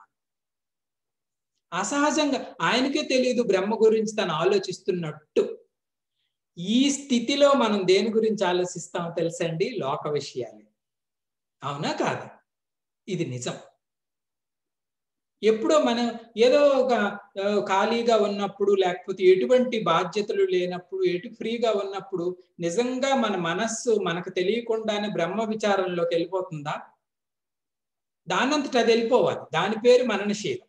అసహజంగా ఆయనకే తెలియదు బ్రహ్మ గురించి తను ఆలోచిస్తున్నట్టు. ఈ స్థితిలో మనం దేని గురించి ఆలోచిస్తామో తెలుసండి? లోక విషయాలు. అవునా కాదా? ఇది నిజం. ఎప్పుడో మనం ఏదో ఒక ఖాళీగా ఉన్నప్పుడు, లేకపోతే ఎటువంటి బాధ్యతలు లేనప్పుడు, ఫ్రీగా ఉన్నప్పుడు నిజంగా మన మనస్సు మనకు తెలియకుండానే బ్రహ్మ విచారంలోకి వెళ్ళిపోతుందా? దానంతట అది వెళ్ళిపోవాలి. దాని పేరు మననశీలం.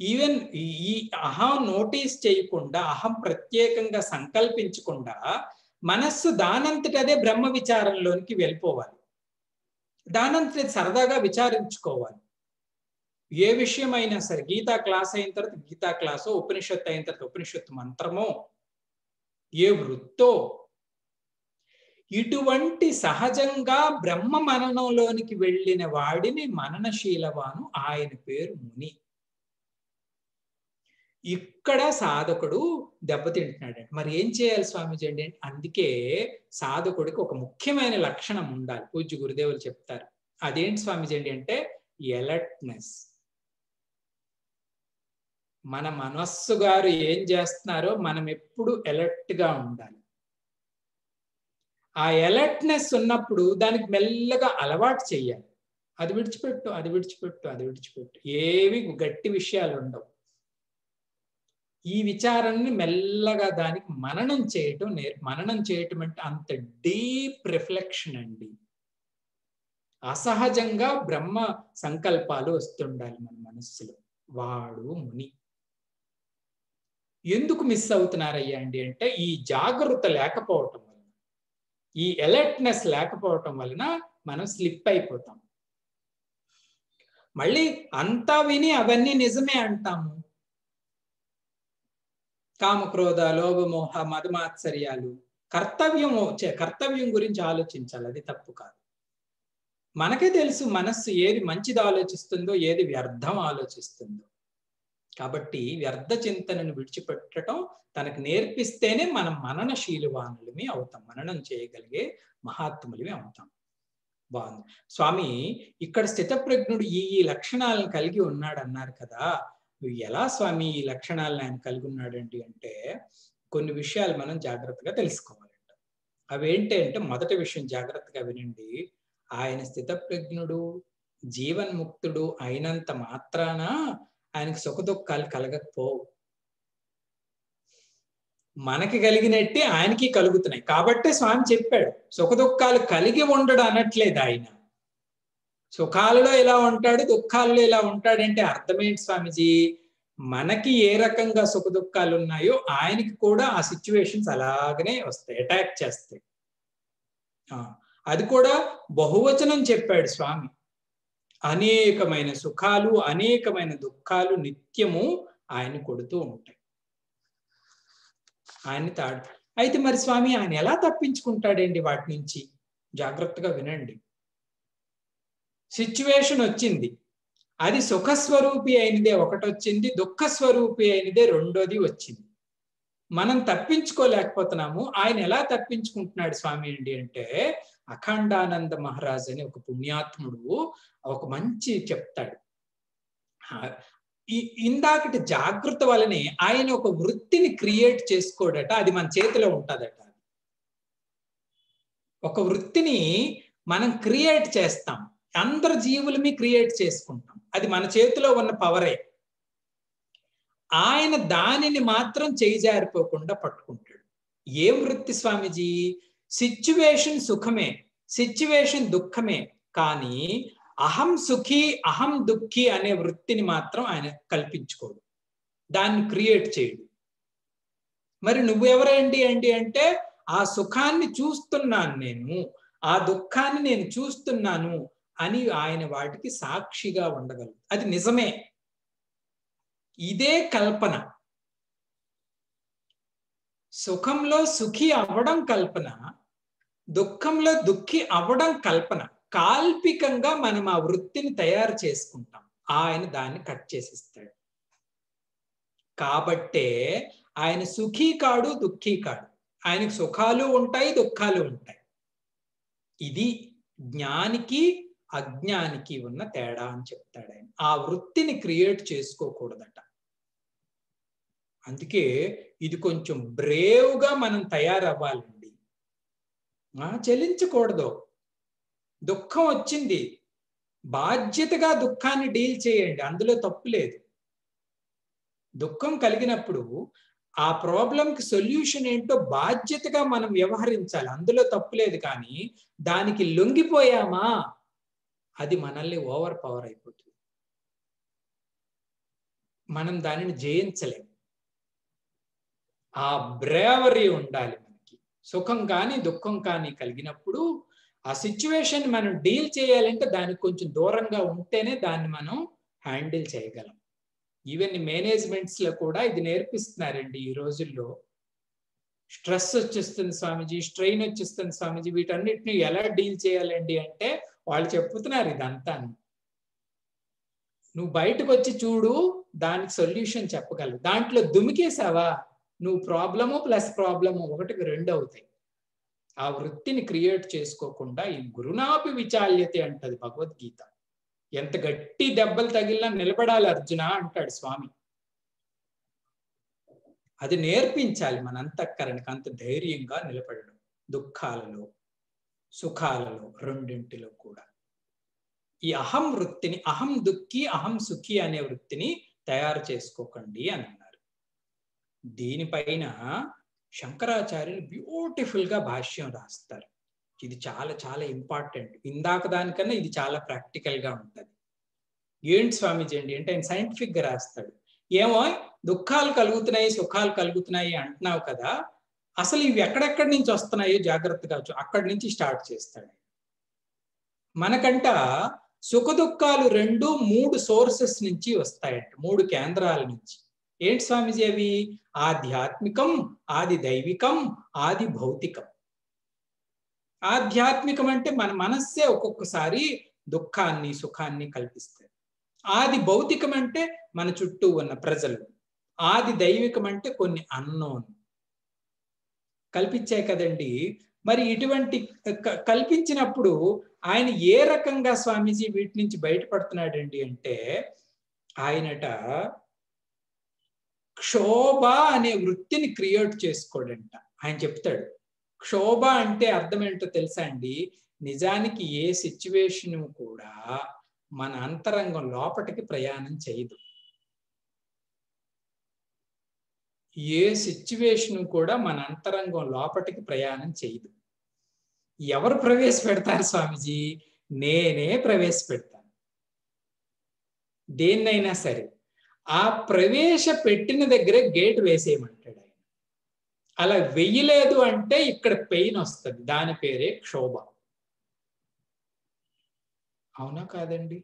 ఈవెన్ ఈ అహం నోటీస్ చేయకుండా, అహం ప్రత్యేకంగా సంకల్పించకుండా మనస్సు దానంతట అదే బ్రహ్మ విచారంలోనికి వెళ్ళిపోవాలి. దానంతట సరదాగా విచారించుకోవాలి. ఏ విషయమైనా సరే, గీతా క్లాస్ అయిన తర్వాత గీతా క్లాసో, ఉపనిషత్తు అయిన తర్వాత ఉపనిషత్తు మంత్రమో, ఏ వృత్తో, ఇటువంటి సహజంగా బ్రహ్మ మననంలోనికి వెళ్ళిన వాడిని మననశీలవాను. ఆయన పేరు ముని. ఇక్కడ సాధకుడు దెబ్బతింటున్నాడండి. మరి ఏం చేయాలి స్వామీజీ అండి? అందుకే సాధకుడికి ఒక ముఖ్యమైన లక్షణం ఉండాలి. పూజ్య గురుదేవులు చెప్తారు. అదేంటి స్వామీజీ అండి అంటే ఎలర్ట్నెస్. మన మనస్సు గారు ఏం చేస్తున్నారో మనం ఎప్పుడు ఎలర్ట్ గా ఉండాలి. ఆ ఎలర్ట్నెస్ ఉన్నప్పుడు దానికి మెల్లగా అలవాటు చెయ్యాలి. అది విడిచిపెట్టు, అది విడిచిపెట్టు, అది విడిచిపెట్టు. ఏవి గట్టి విషయాలు ఉండవు. ఈ విచారాన్ని మెల్లగా దానికి మననం చేయటం అంటే అంత డీప్ రిఫ్లెక్షన్ అండి. అసహజంగా బ్రహ్మ సంకల్పాలు వస్తుండాలి మన మనస్సులో. వాడు ముని. ఎందుకు మిస్ అవుతున్నారయ్యా అండి అంటే ఈ జాగరూకత లేకపోవటం వలన, ఈ అలర్ట్నెస్ లేకపోవటం వలన మనం స్లిప్ అయిపోతాం. మళ్ళీ అంతా విని అవన్నీ నిజమే అంటాము. కామక్రోధ లోభమోహ మదమాత్సర్యాలు కర్తవ్యం గురించి ఆలోచించాలి. అది తప్పు కాదు. మనకే తెలుసు మనస్సు ఏది మంచిది ఆలోచిస్తుందో, ఏది వ్యర్థం ఆలోచిస్తుందో. కాబట్టి వ్యర్థ చింతనను విడిచిపెట్టడం తనకు నేర్పిస్తేనే మనం మననశీలవానులమే అవుతాం. మననం చేయగలిగే మహాత్ములమే అవుతాం. బాగుంది స్వామి. ఇక్కడ స్థితప్రజ్ఞుడు ఈ లక్షణాలను కలిగి ఉన్నాడు అన్నారు కదా. ఎలా స్వామి ఈ లక్షణాలను ఆయన కలిగి ఉన్నాడండి అంటే కొన్ని విషయాలు మనం జాగ్రత్తగా తెలుసుకోవాలంట. అవేంటి అంటే మొదటి విషయం జాగ్రత్తగా వినండి. ఆయన స్థితప్రజ్ఞుడు జీవన్ముక్తుడు అయినంత మాత్రాన ఆయనకు సుఖదుఖాలు కలగకపోవు. మనకి కలిగినట్టే ఆయనకి కలుగుతున్నాయి. కాబట్టే స్వామి చెప్పాడు సుఖదుఖాలు కలిగి ఉండడు అనట్లేదు ఆయన. సుఖాలలో ఎలా ఉంటాడు, దుఃఖాలలో ఎలా ఉంటాడంటే అర్థమేంటి స్వామిజీ? మనకి ఏ రకంగా సుఖ దుఃఖాలు ఉన్నాయో ఆయనకి కూడా ఆ సిచ్యువేషన్స్ అలాగనే వస్తాయి, అటాక్ చేస్తాయి. అది కూడా బహువచనం చెప్పాడు స్వామి. అనేకమైన సుఖాలు, అనేకమైన దుఃఖాలు నిత్యము ఆయన కొడుతూ ఉంటాయి. ఆయన్ని అయితే మరి స్వామి ఆయన ఎలా తప్పించుకుంటాడండి వాటి నుంచి? జాగ్రత్తగా వినండి. సిచ్యువేషన్ వచ్చింది, అది సుఖస్వరూపి అయినదే ఒకటి వచ్చింది, దుఃఖస్వరూపి అయినదే రెండోది వచ్చింది. మనం తప్పించుకోలేకపోతున్నాము. ఆయన ఎలా తప్పించుకుంటున్నాడు స్వామి అండి అంటే అఖండానంద మహారాజ్ అని ఒక పుణ్యాత్ముడు ఒక మంచి చెప్తాడు. ఇందాకటి జాగృత వలనే ఆయన ఒక వృత్తిని క్రియేట్ చేసుకోడట. అది మన చేతిలో ఉంటుందట. ఒక వృత్తిని మనం క్రియేట్ చేస్తాం. అందరు జీవులమి క్రియేట్ చేసుకుంటాం. అది మన చేతిలో ఉన్న పవరే. ఆయన దానిని మాత్రం చేజారిపోకుండా పట్టుకుంటాడు. ఏ వృత్తి స్వామిజీ? సిచ్యువేషన్ సుఖమే, సిచ్యువేషన్ దుఃఖమే, కానీ అహం సుఖీ అహం దుఃఖీ అనే వృత్తిని మాత్రం ఆయన కల్పించుకోడు. దాన్ని క్రియేట్ చేయడు. మరి నువ్వెవరేంటి అంటే ఆ సుఖాన్ని చూస్తున్నాను నేను, ఆ దుఃఖాన్ని నేను చూస్తున్నాను అని ఆయన వాటికి సాక్షిగా ఉండగలరు. అది నిజమే. ఇదే కల్పన. సుఖంలో సుఖి అవ్వడం కల్పన, దుఃఖంలో దుఃఖి అవ్వడం కల్పన. కాల్పికంగా మనం ఆ వృత్తిని తయారు చేసుకుంటాం. ఆయన దాన్ని కట్ చేసిస్తాడు. కాబట్టే ఆయన సుఖీ కాడు, దుఃఖీ కాడు. ఆయనకు సుఖాలు ఉంటాయి, దుఃఖాలు ఉంటాయి. ఇది జ్ఞానికి అజ్ఞానికి ఉన్న తేడా అని చెప్తాడు ఆయన. ఆ వృత్తిని క్రియేట్ చేసుకోకూడదట. అందుకే ఇది కొంచెం బ్రేవ్గా మనం తయారవ్వాలండి. చెలించకూడదు. దుఃఖం వచ్చింది, బాధ్యతగా దుఃఖాన్ని డీల్ చేయండి, అందులో తప్పు లేదు. దుఃఖం కలిగినప్పుడు ఆ ప్రాబ్లంకి సొల్యూషన్ ఏంటో బాధ్యతగా మనం వ్యవహరించాలి, అందులో తప్పు లేదు. కానీ దానికి లొంగిపోయామా, అది మనల్ని ఓవర్ పవర్ అయిపోతుంది. మనం దానిని జయించలేం. ఆ బ్రేవరీ ఉండాలి మనకి. సుఖం కానీ దుఃఖం కానీ కలిగినప్పుడు ఆ సిచ్యువేషన్ మనం డీల్ చేయాలంటే దానికి కొంచెం దూరంగా ఉంటేనే దాన్ని మనం హ్యాండిల్ చేయగలం. ఈవెన్ మేనేజ్మెంట్స్ లో కూడా ఇది నేర్పిస్తున్నారండి ఈ రోజుల్లో. స్ట్రెస్ వచ్చేస్తుంది స్వామీజీ, స్ట్రెయిన్ వచ్చేస్తుంది స్వామీజీ, వీటన్నిటిని ఎలా డీల్ చేయాలండి అంటే వాళ్ళు చెప్తున్నారు ఇదంతా. నువ్వు బయటకు వచ్చి చూడు, దానికి సొల్యూషన్ చెప్పగలవు. దాంట్లో దుమికేసావా, నువ్వు ప్రాబ్లము ప్లస్ ప్రాబ్లము ఒకటికి 2 అవుతాయి. ఆ వృత్తిని క్రియేట్ చేసుకోకుండా ఈ గురునాపి విచాల్యతే అంటది భగవద్గీత. ఎంత గట్టి దెబ్బలు తగిలినా నిలబడాలి అర్జున అంటాడు స్వామి. అది నేర్పించాలి మన అంతఃకరణకు, అంత ధైర్యంగా నిలబడడం దుఃఖాలలో సుఖాలలో రెండింటిలో కూడా. ఈ అహం వృత్తిని, అహం దుఃఖి అహం సుఖి అనే వృత్తిని తయారు చేసుకోకండి అని అన్నారు. దీనిపైన శంకరాచార్యులు బ్యూటిఫుల్ గా భాష్యం రాస్తారు. ఇది చాలా చాలా ఇంపార్టెంట్. ఇందాక దానికన్నా ఇది చాలా ప్రాక్టికల్ గా ఉంటుంది. ఏంటి స్వామీజీ అండి అంటే ఆయన సైంటిఫిక్ గా రాస్తాడు. ఏమో దుఃఖాలు కలుగుతున్నాయి సుఖాలు కలుగుతున్నాయి అంటున్నావు కదా, అసలు ఇవి ఎక్కడెక్కడి నుంచి వస్తున్నాయో జాగ్రత్తగా అక్కడి నుంచి స్టార్ట్ చేస్తాడు. మనకంట సుఖ దుఃఖాలు 2-3 సోర్సెస్ నుంచి వస్తాయంట, 3 కేంద్రాల నుంచి. ఏంటి స్వామీజీ అవి? ఆధ్యాత్మికం, ఆది దైవికం, ఆది భౌతికం. ఆధ్యాత్మికం అంటే మన మనస్సే ఒక్కొక్కసారి దుఃఖాన్ని సుఖాన్ని కల్పిస్తుంది. ఆది భౌతికం అంటే మన చుట్టూ ఉన్న ప్రజలు. ఆది దైవికం అంటే కొన్ని అన్నోన్ కల్పించాయి కదండి. మరి ఇటువంటి కల్పించినప్పుడు ఆయన ఏ రకంగా స్వామీజీ వీటి నుంచి బయటపడుతున్నాడండి అంటే ఆయనట క్షోభ అనే వృత్తిని క్రియేట్ చేసుకోడంట. ఆయన చెప్తాడు క్షోభ అంటే అర్థం ఏంటో తెలుసా అండి? నిజానికి ఏ సిచ్యువేషన్ కూడా మన అంతరంగం లోపటికి ప్రయాణం చేయదు. ఏ సిచ్యువేషన్ కూడా మన అంతరంగం లోపటికి ప్రయాణం చేయదు. ఎవరు ప్రవేశపెడతారు స్వామీజీ? నేనే ప్రవేశపెడతాను దేన్నైనా సరే. ఆ ప్రవేశపెట్టిన దగ్గరే గేట్ వేసేయమంటాడు ఆయన. అలా వెయ్యలేదు అంటే ఇక్కడ పెయిన్ వస్తుంది, దాని పేరే క్షోభ. అవునా కాదండి?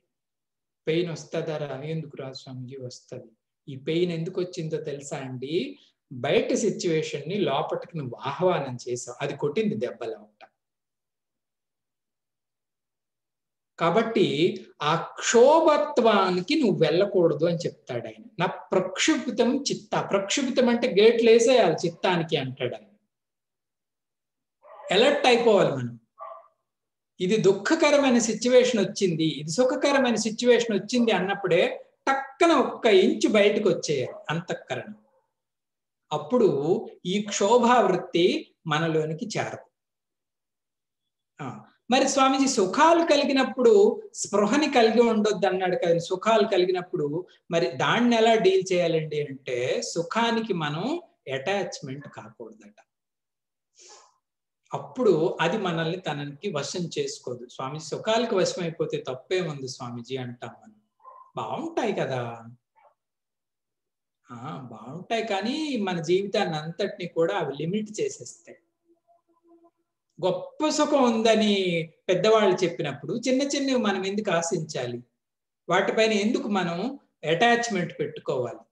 పెయిన్ వస్తుందా? ఎందుకు రాదు స్వామీజీ? వస్తుంది. ఈ పెయిన్ ఎందుకు వచ్చిందో తెలుసా అండి? బయట సిచ్యువేషన్ ని లోపటికి నువ్వు ఆహ్వానం చేసావు, అది కొట్టింది దెబ్బల ఉంటా. కాబట్టి ఆ క్షోభత్వానికి నువ్వు వెళ్ళకూడదు అని చెప్తాడు ఆయన. నా ప్రక్షుభితం చిత్త, ప్రక్షుభితం అంటే గేట్లు వేసేయాలి చిత్తానికి అంటాడు ఆయన. అలర్ట్ అయిపోవాలి మనం. ఇది దుఃఖకరమైన సిచ్యువేషన్ వచ్చింది, ఇది సుఖకరమైన సిచ్యువేషన్ వచ్చింది అన్నప్పుడే టక్కన 1 ఇంచు బయటకు వచ్చేయాలి అంతఃకరణ. అప్పుడు ఈ క్షోభావృత్తి మనలోనికి చేరదు. మరి స్వామీజీ సుఖాలు కలిగినప్పుడు స్పృహని కలిగి ఉండొద్దు అన్నాడు కదా, సుఖాలు కలిగినప్పుడు మరి దాన్ని ఎలా డీల్ చేయాలండి అంటే సుఖానికి మనం అటాచ్మెంట్ కాకూడదట. అప్పుడు అది మనల్ని తనకి వశం చేసుకోదు. స్వామి సుఖాలకు వశం అయిపోతే తప్పేముంది స్వామీజీ అంటాం మనం. బాగుంటాయి కదా, బాగుంటాయి, కానీ మన జీవితాన్ని అంతటిని కూడా అవి లిమిట్ చేసేస్తాయి. గొప్ప సుఖం ఉందని పెద్దవాళ్ళు చెప్పినప్పుడు చిన్న చిన్నవి మనం ఎందుకు ఆశించాలి? వాటిపైన ఎందుకు మనం అటాచ్మెంట్ పెట్టుకోవాలి?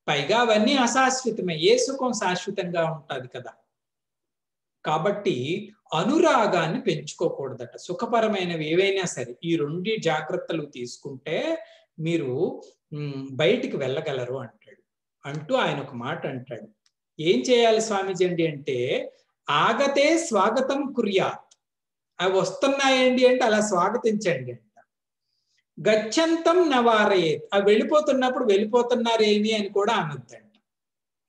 పైగా అవన్నీ అశాశ్వతమే. ఏ సుఖం శాశ్వతంగా ఉంటుంది కదా. కాబట్టి అనురాగాన్ని పెంచుకోకూడదట. సుఖపరమైనవి ఏవైనా సరే ఈ రెండు జాగ్రత్తలు తీసుకుంటే మీరు బయటికి వెళ్ళగలరు అంటాడు. అంటూ ఆయన ఒక మాట అంటాడు. ఏం చేయాలి స్వామీజీ అండి అంటే, ఆగతే స్వాగతం కుర్యాత్. అవి వస్తున్నాయండి అంటే అలా స్వాగతించండి అంట. గచ్చంతం నవారయేత్. అవి వెళ్ళిపోతున్నప్పుడు వెళ్ళిపోతున్నారేమి అని కూడా అనొద్దంట.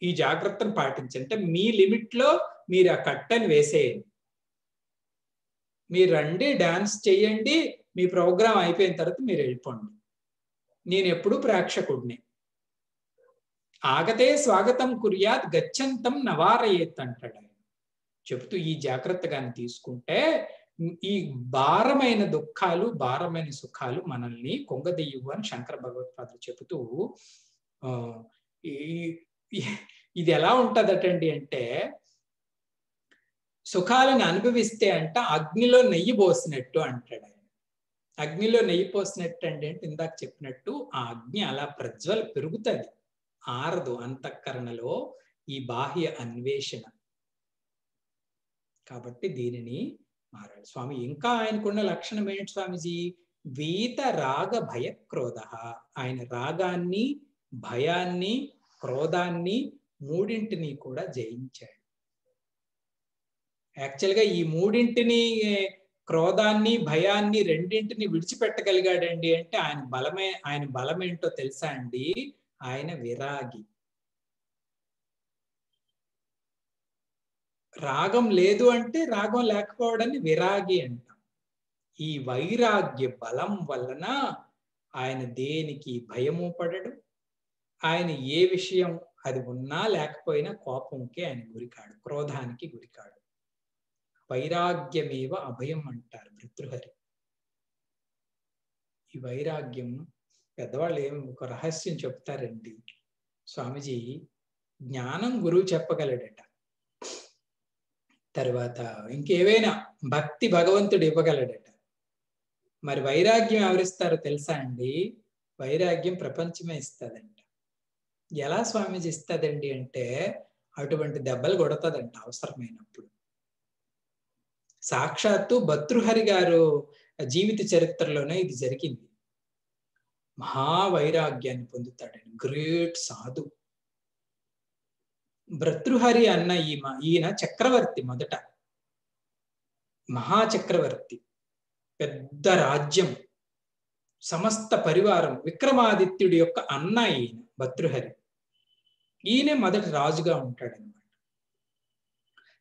ఈ జాగ్రత్తను పాటించండి. అంటే మీ లిమిట్ లో మీరు ఆ కట్టని వేసేయండి. మీరు రండి, డాన్స్ చేయండి, మీ ప్రోగ్రాం అయిపోయిన తర్వాత మీరు వెళ్ళిపోండి. నేను ఎప్పుడూ ప్రేక్షకుడిని. ఆగతే స్వాగతం కుర్యాత్ గచ్చంతం నవారయేత్ అంటాడు ఆయన. చెబుతూ ఈ జాగ్రత్తగాని తీసుకుంటే ఈ భారమైన దుఃఖాలు, భారమైన సుఖాలు మనల్ని కొంగదీయవు అని శంకర భగవత్పాదులు చెబుతూ, ఇది ఎలా ఉంటదటండి అంటే, సుఖాలను అనుభవిస్తే అంట అగ్నిలో నెయ్యి పోసినట్టు అంటాడు ఆయన. అగ్నిలో నెయ్యి పోసినట్టు అంటే ఇందాక చెప్పినట్టు ఆ అగ్ని అలా ప్రజ్వల పెరుగుతుంది, ఆరదు అంతఃకరణలో ఈ బాహ్య అన్వేషణ. కాబట్టి దీనిని మారాడు స్వామి. ఇంకా ఆయనకున్న లక్షణం ఏంటి స్వామిజీ? వీత రాగ భయ క్రోధ. ఆయన రాగాన్ని, భయాన్ని, క్రోధాన్ని మూడింటిని కూడా జయించాడు. యాక్చువల్గా ఈ మూడింటిని, క్రోధాన్ని, భయాన్ని రెండింటిని విడిచిపెట్టగలిగాడండి అంటే ఆయన బలమేంటో తెలుసా అండి? ఆయన విరాగి. రాగం లేదు అంటే రాగం లేకపోవడాన్ని విరాగి అంటాం. ఈ వైరాగ్య బలం వలన ఆయన దేనికి భయము పడడు. ఆయన ఏ విషయం అది ఉన్నా లేకపోయినా కోపంకి ఆయన గురికాడు, క్రోధానికి గురికాడు. వైరాగ్యమేవ అభయం అంటారు భృతృహరి. ఈ వైరాగ్యం పెద్దవాళ్ళు ఒక రహస్యం చెప్తారండి. స్వామిజీ, జ్ఞానం గురువు చెప్పగలడట, తర్వాత ఇంకేవైనా భక్తి భగవంతుడు ఇవ్వగలడట. మరి వైరాగ్యం ఎవరిస్తారో తెలుసా అండి? వైరాగ్యం ప్రపంచమే ఇస్తుందంట. ఎలా స్వామీజీ ఇస్తుందండి అంటే, అటువంటి దెబ్బలు కొడుతుందంట అవసరమైనప్పుడు. సాక్షాత్తు భర్తృహరి గారు జీవిత చరిత్రలోనే ఇది జరిగింది. మహావైరాగ్యాన్ని పొందుతాడని, గ్రేట్ సాధు. భర్తృహరి అన్న ఈయన చక్రవర్తి, మొదట మహాచక్రవర్తి, పెద్ద రాజ్యం, సమస్త పరివారం, విక్రమాదిత్యుడి యొక్క అన్న ఈయన భర్తృహరి. ఈయనే మొదటి రాజుగా ఉంటాడనమాట.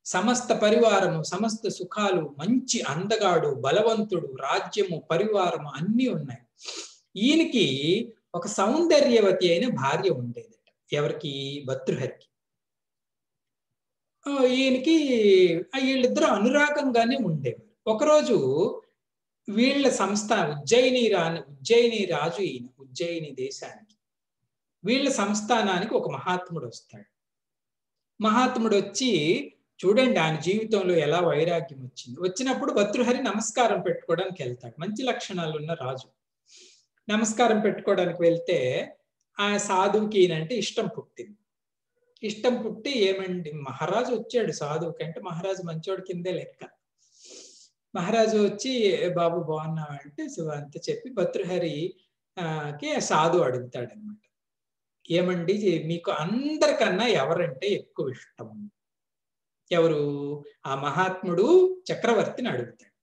సమస్త పరివారము, సమస్త సుఖాలు, మంచి అందగాడు, బలవంతుడు, రాజ్యము, పరివారము అన్నీ ఉన్నాయి. ఈయనకి ఒక సౌందర్యవతి అయిన భార్య ఉండేదట. ఎవరికి? భర్తృహరికి. ఈయనకి వీళ్ళిద్దరూ అనురాగంగానే ఉండేవారు. ఒకరోజు వీళ్ళ సంస్థానం ఉజ్జయిని రాజు ఈయన, ఉజ్జయిని దేశానికి. వీళ్ళ సంస్థానానికి ఒక మహాత్ముడు వస్తాడు. మహాత్ముడు వచ్చి, చూడండి ఆయన జీవితంలో ఎలా వైరాగ్యం వచ్చింది. వచ్చినప్పుడు భర్తృహరి నమస్కారం పెట్టుకోవడానికి వెళ్తాడు. మంచి లక్షణాలు ఉన్న రాజు. నమస్కారం పెట్టుకోవడానికి వెళ్తే ఆ సాధువుకి ఈయనంటే ఇష్టం పుట్టింది. ఇష్టం పుట్టి, ఏమండి మహారాజు వచ్చాడు సాధువుకి అంటే, మహారాజు మంచోడి కిందే లెక్క. మహారాజు వచ్చి, బాబు బాగున్నావా అంటే అంత చెప్పి భర్తృహరికి సాధు అడుగుతాడనమాట, ఏమండి మీకు అందరికన్నా ఎవరంటే ఎక్కువ ఇష్టం? ఎవరు? ఆ మహాత్ముడు చక్రవర్తిని అడుగుతాడు.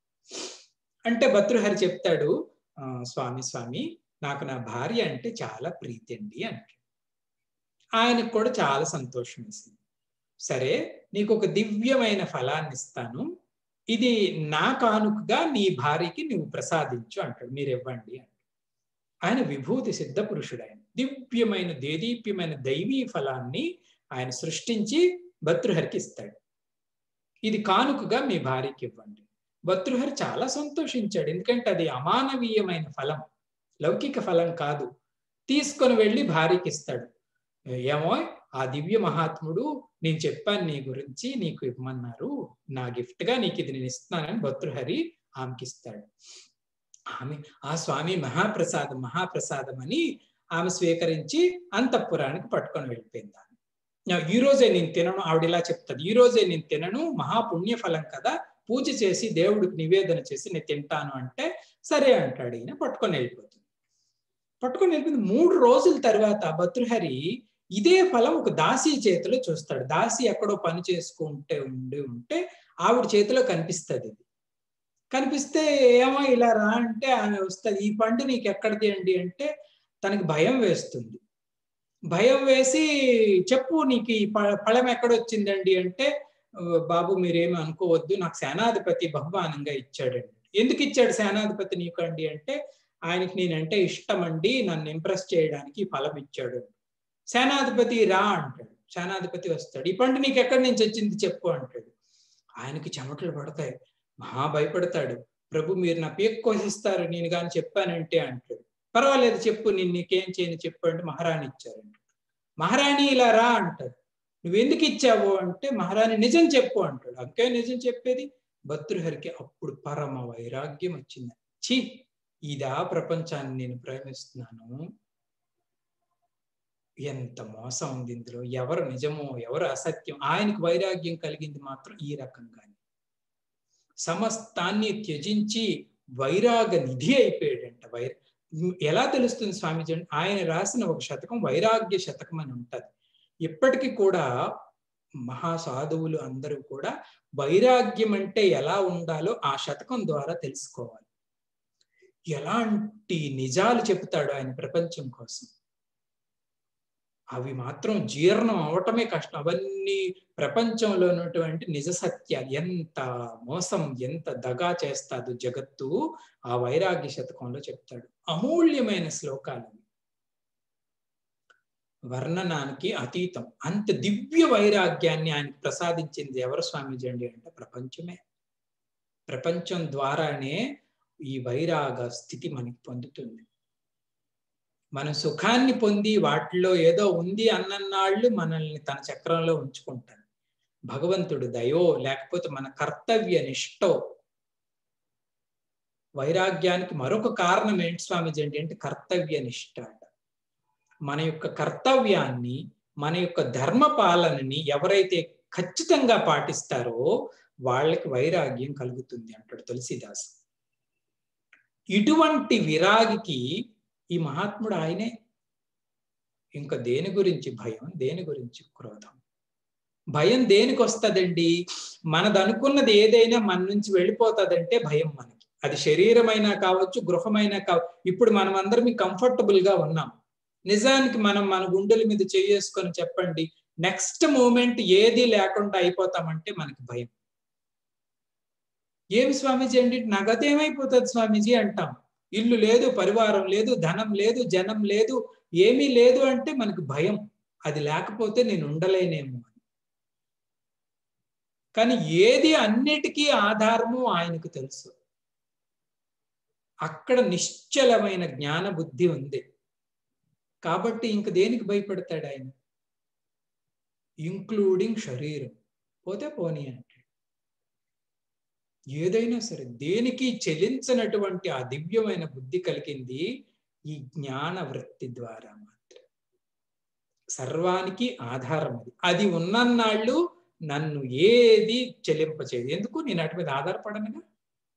అంటే భర్తృహరి చెప్తాడు, స్వామి నాకు నా భార్య అంటే చాలా ప్రీతి అండి అంటాడు. ఆయనకు కూడా చాలా సంతోషం వేసింది. సరే, నీకు ఒక దివ్యమైన ఫలాన్ని ఇస్తాను, ఇది నా కానుకగా నీ భార్యకి నువ్వు ప్రసాదించు అంటాడు. మీరు ఇవ్వండి అంటాడు. ఆయన విభూతి సిద్ధ పురుషుడు. ఆయన దివ్యమైన దేదీప్యమైన దైవీ ఫలాన్ని ఆయన సృష్టించి భర్తృహరికి ఇస్తాడు. ఇది కానుకగా మీ భార్యకి ఇవ్వండి. భర్తృహరి చాలా సంతోషించాడు, ఎందుకంటే అది అమానవీయమైన ఫలం, లౌకిక ఫలం కాదు. తీసుకొని వెళ్ళి భార్యకి ఇస్తాడు. ఏమో ఆ దివ్య మహాత్ముడు నేను చెప్పాను నీ గురించి, నీకు ఇవ్వమన్నారు, నా గిఫ్ట్ గా నీకు ఇది నేను ఇస్తున్నానని భర్తృహరి ఆమెకి ఇస్తాడు. ఆమె ఆ స్వామి మహాప్రసాదం మహాప్రసాదం అని ఆమె స్వీకరించి అంతఃపురానికి పట్టుకొని వెళ్ళిపోయింది. ఈ రోజే నేను తినను, ఆవిడ ఇలా చెప్తాది, ఈ రోజే నేను తినను, మహాపుణ్య ఫలం కదా, పూజ చేసి దేవుడికి నివేదన చేసి నేను తింటాను అంటే సరే అంటాడు. ఈయన పట్టుకొని వెళ్ళిపోతుంది. పట్టుకొని వెళ్ళిపోయింది. 3 రోజుల తర్వాత భర్తృహరి ఇదే ఫలం ఒక దాసి చేతిలో చూస్తాడు. దాసి ఎక్కడో పని చేసుకుంటే ఉంటే ఆవిడ చేతిలో కనిపిస్తుంది. ఇది కనిపిస్తే ఏమో ఇలా రా అంటే ఆమె వస్తుంది. ఈ పండు నీకు ఎక్కడిది అండి అంటే తనకి భయం వేస్తుంది. భయం వేసి చెప్పు నీకు ఈ ఫలం ఎక్కడొచ్చిందండి అంటే బాబు మీరేమి అనుకోవద్దు, నాకు సేనాధిపతి బహుమానంగా ఇచ్చాడండి. ఎందుకు ఇచ్చాడు సేనాధిపతి నీకు అండి అంటే ఆయనకి నేనంటే ఇష్టం అండి, నన్ను ఇంప్రెస్ చేయడానికి ఈ ఫలం ఇచ్చాడు. సేనాధిపతి రా అంటాడు. సేనాధిపతి వస్తాడు. ఈ పండు నీకు ఎక్కడి నుంచి వచ్చింది చెప్పు అంటాడు. ఆయనకి చెమటలు పడతాయి, మహా భయపడతాడు. ప్రభు మీరు నా పీక కోసిస్తారు నేను కానీ చెప్పానంటే అంటాడు. పర్వాలేదు చెప్పు, నేను నీకేం చేయని చెప్పు అంటే మహారాణి ఇచ్చారంట. మహారాణి ఇలా రా అంటాడు. నువ్వు ఎందుకు ఇచ్చావు అంటే మహారాణి నిజం చెప్పు అంటాడు. అంకే నిజం చెప్పేది. భర్తృహరికి అప్పుడు పరమ వైరాగ్యం వచ్చింది. ఛీ, ఇదా ప్రపంచాన్ని నేను ప్రేమిస్తున్నాను, ఎంత మోసం ఉంది ఇందులో, ఎవరు నిజమో ఎవరు అసత్యం. ఆయనకు వైరాగ్యం కలిగింది మాత్రం ఈ రకంగానే, సమస్తాన్ని త్యజించి వైరాగ నిధి అయిపోయాడంట. ఎలా తెలుస్తుంది స్వామీజీ? ఆయన రాసిన ఒక శతకం వైరాగ్య శతకం అని ఉంటది. ఇప్పటికీ కూడా మహాసాధువులు అందరూ కూడా వైరాగ్యం అంటే ఎలా ఉండాలో ఆ శతకం ద్వారా తెలుసుకోవాలి. ఎలాంటి నిజాలు చెప్తాడు ఆయన ప్రపంచం కోసం, అవి మాత్రం జీర్ణం అవటమే కష్టం. అవన్నీ ప్రపంచంలో ఉన్నటువంటి నిజ సత్యాలు. ఎంత మోసం, ఎంత దగా చేస్తాడు జగత్తు, ఆ వైరాగ్య శతకంలో చెప్తాడు. అమూల్యమైన శ్లోకాలు, వర్ణనానికి అతీతం. అంత దివ్య వైరాగ్యాన్ని ఆయనకు ప్రసాదించింది ఎవరు స్వామీజీ అండి అంటే ప్రపంచమే. ప్రపంచం ద్వారానే ఈ వైరాగ స్థితి మనకి పొందుతుంది. మనం సుఖాన్ని పొంది వాటిలో ఏదో ఉంది అన్నన్నాళ్ళు మనల్ని తన చక్రంలో ఉంచుకుంటాడు. భగవంతుడు దయో లేకపోతే మన కర్తవ్య నిష్టో. వైరాగ్యానికి మరొక కారణం ఏంటి స్వామీజీ అంటే కర్తవ్య నిష్ట. మన యొక్క కర్తవ్యాన్ని, మన యొక్క ధర్మ పాలనని ఎవరైతే ఖచ్చితంగా పాటిస్తారో వాళ్ళకి వైరాగ్యం కలుగుతుంది అంటాడు తులసీదాస్. ఇటువంటి విరాగికి ఈ మహాత్ముడు ఆయనే. ఇంకా దేని గురించి భయం, దేని గురించి క్రోధం? భయం దేనికి వస్తుందండి? మనదనుకున్నది ఏదైనా మన నుంచి వెళ్ళిపోతుందంటే భయం మనకి. అది శరీరమైనా కావచ్చు, గృహమైనా కావచ్చు. ఇప్పుడు మనం అందరం కంఫర్టబుల్ గా ఉన్నాం. నిజానికి మనం మన గుండెల మీద చేసుకొని చెప్పండి, నెక్స్ట్ మూమెంట్ ఏది లేకుండా అయిపోతామంటే మనకి భయం. ఏమి స్వామీజీ అండి నగదేమైపోతుంది స్వామీజీ అంటాం. ఇల్లు లేదు, పరివారం లేదు, ధనం లేదు, జనం లేదు, ఏమీ లేదు అంటే మనకు భయం. అది లేకపోతే నేను ఉండలేనేమో అని. కానీ ఏది అన్నిటికీ ఆధారము ఆయనకు తెలుసు. అక్కడ నిశ్చలమైన జ్ఞాన బుద్ధి ఉంది కాబట్టి ఇంక దేనికి భయపడతాడు ఆయన? ఇంక్లూడింగ్ శరీరం పోతే పోనీ అంటాడు. ఏదైనా సరే దేనికి చెలించినటువంటి ఆ దివ్యమైన బుద్ధి కలిగింది ఈ జ్ఞాన వృత్తి ద్వారా మాత్రం. సర్వానికి ఆధారం అది. అది ఉన్నన్నాళ్ళు నన్ను ఏది చెలింపచేయదు. ఎందుకు? నేను అటు మీద ఆధారపడనుగా.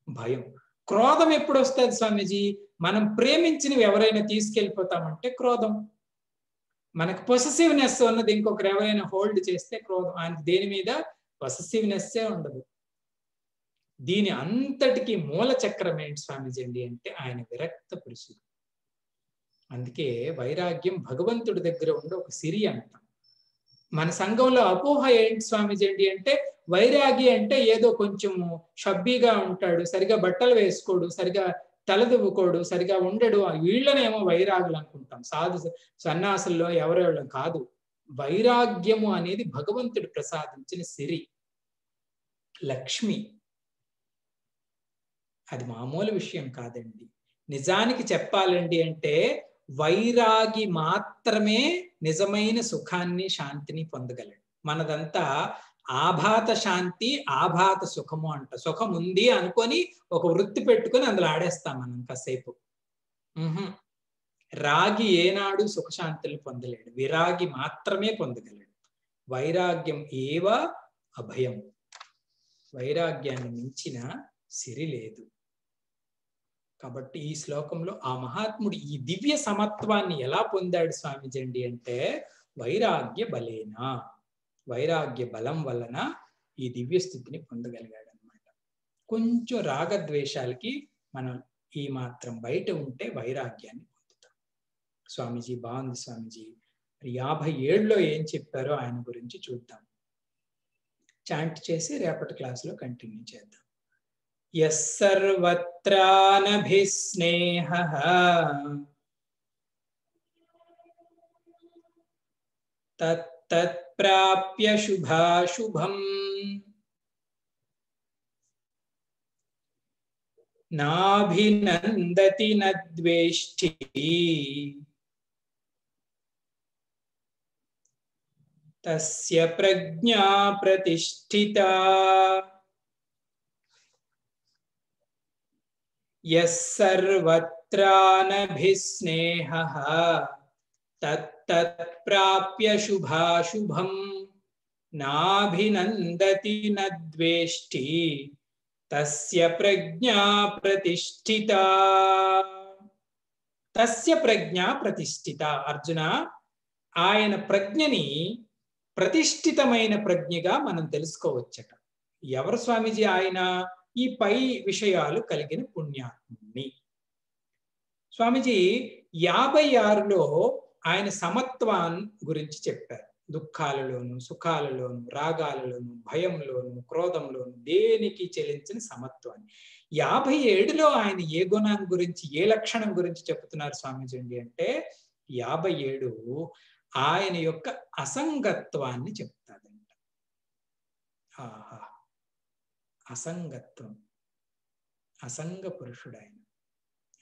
భయం. క్రోధం ఎప్పుడు వస్తుంది స్వామీజీ? మనం ప్రేమించినవి ఎవరైనా తీసుకెళ్ళిపోతామంటే క్రోధం. మనకు పొసెసివ్నెస్ ఉన్నది ఇంకొకరు ఎవరైనా హోల్డ్ చేస్తే క్రోధం. ఆయన దేని మీద పొసెసివ్నెస్సే ఉండదు. దీని అంతటికి మూల చక్రం ఏంటి స్వామీజీ అండి అంటే ఆయన విరక్త పురుషుడు. అందుకే వైరాగ్యం భగవంతుడి దగ్గర ఉండే ఒక సిరి అంటాం. మన సంఘంలో అపోహ ఏంటి స్వామీజీ అండి అంటే వైరాగి అంటే ఏదో కొంచెం షబ్బీగా ఉంటాడు, సరిగా బట్టలు వేసుకోడు, సరిగా తలదువ్వుకోడు, సరిగా ఉండడు, వీళ్ళనేమో వైరాగులు అనుకుంటాం. సాధు సన్యాసుల్లో ఎవరెవళ్ళం కాదు. వైరాగ్యము అనేది భగవంతుడు ప్రసాదించిన సిరి, లక్ష్మి. అది మామూలు విషయం కాదండి. నిజానికి చెప్పాలండి అంటే వైరాగి మాత్రమే నిజమైన సుఖాన్ని శాంతిని పొందగలడు. మనదంతా ఆభాత శాంతి ఆభాత సుఖము అంట. సుఖం ఉంది అనుకొని ఒక వృత్తి పెట్టుకొని అందులో ఆడేస్తాం మనం కాసేపు. రాగి ఏనాడు సుఖశాంతులు పొందలేడు, విరాగి మాత్రమే పొందగలడు. వైరాగ్యం ఏవ అభయం. వైరాగ్యాన్ని మించిన సిరి లేదు. కాబట్టి ఈ శ్లోకంలో ఆ మహాత్ముడు ఈ దివ్య సమత్వాన్ని ఎలా పొందాడు స్వామిజండి అంటే వైరాగ్య బలేనా, వైరాగ్య బలం వలన ఈ దివ్య స్థితిని పొందగలిగాడు అనమాట. కొంచెం రాగద్వేషాలకి మనం ఈ మాత్రం బయట ఉంటే వైరాగ్యాన్ని పొందుతాం. స్వామీజీ బాగుంది స్వామీజీ. 57లో ఏం చెప్పారో ఆయన గురించి చూద్దాం. చాంట్ చేసి రేపటి క్లాసులో కంటిన్యూ చేద్దాం. యస్సర్వత్రానభిస్నేహః తత్తత్ప్రాప్య శుభాశుభం నాభినందతి నద్వేష్టి తస్య ప్రజ్ఞా ప్రతిష్ఠితా. యస్సర్వత్రానభిస్నేహః తత్తత్ప్రాప్య శుభాశుభం నాభినందతి నద్వేష్టి తస్య ప్రజ్ఞా ప్రతిష్ఠితా. తస్య ప్రజ్ఞా ప్రతిష్ఠిత. అర్జున, ఆయన ప్రజ్ఞని ప్రతిష్ఠితమైన ప్రజ్ఞగా మనం తెలుసుకోవచ్చట. ఎవరు స్వామీజీ ఆయన? ఈ పై విషయాలు కలిగిన పుణ్యాత్ముని. స్వామీజీ 56లో ఆయన సమత్వాన్ని గురించి చెప్పారు. దుఃఖాలలోను, సుఖాలలోను, రాగాలలోను, భయంలోను, క్రోధంలోను దేనికి చెలించిన సమత్వాన్ని. 57లో ఆయన ఏ గుణం గురించి, ఏ లక్షణం గురించి చెప్తున్నారు స్వామీజీ అంటే 57 ఆయన యొక్క అసంగత్వాన్ని చెప్తాదంట. ఆహా, అసంగత్వం. అసంగ పురుషుడు ఆయన.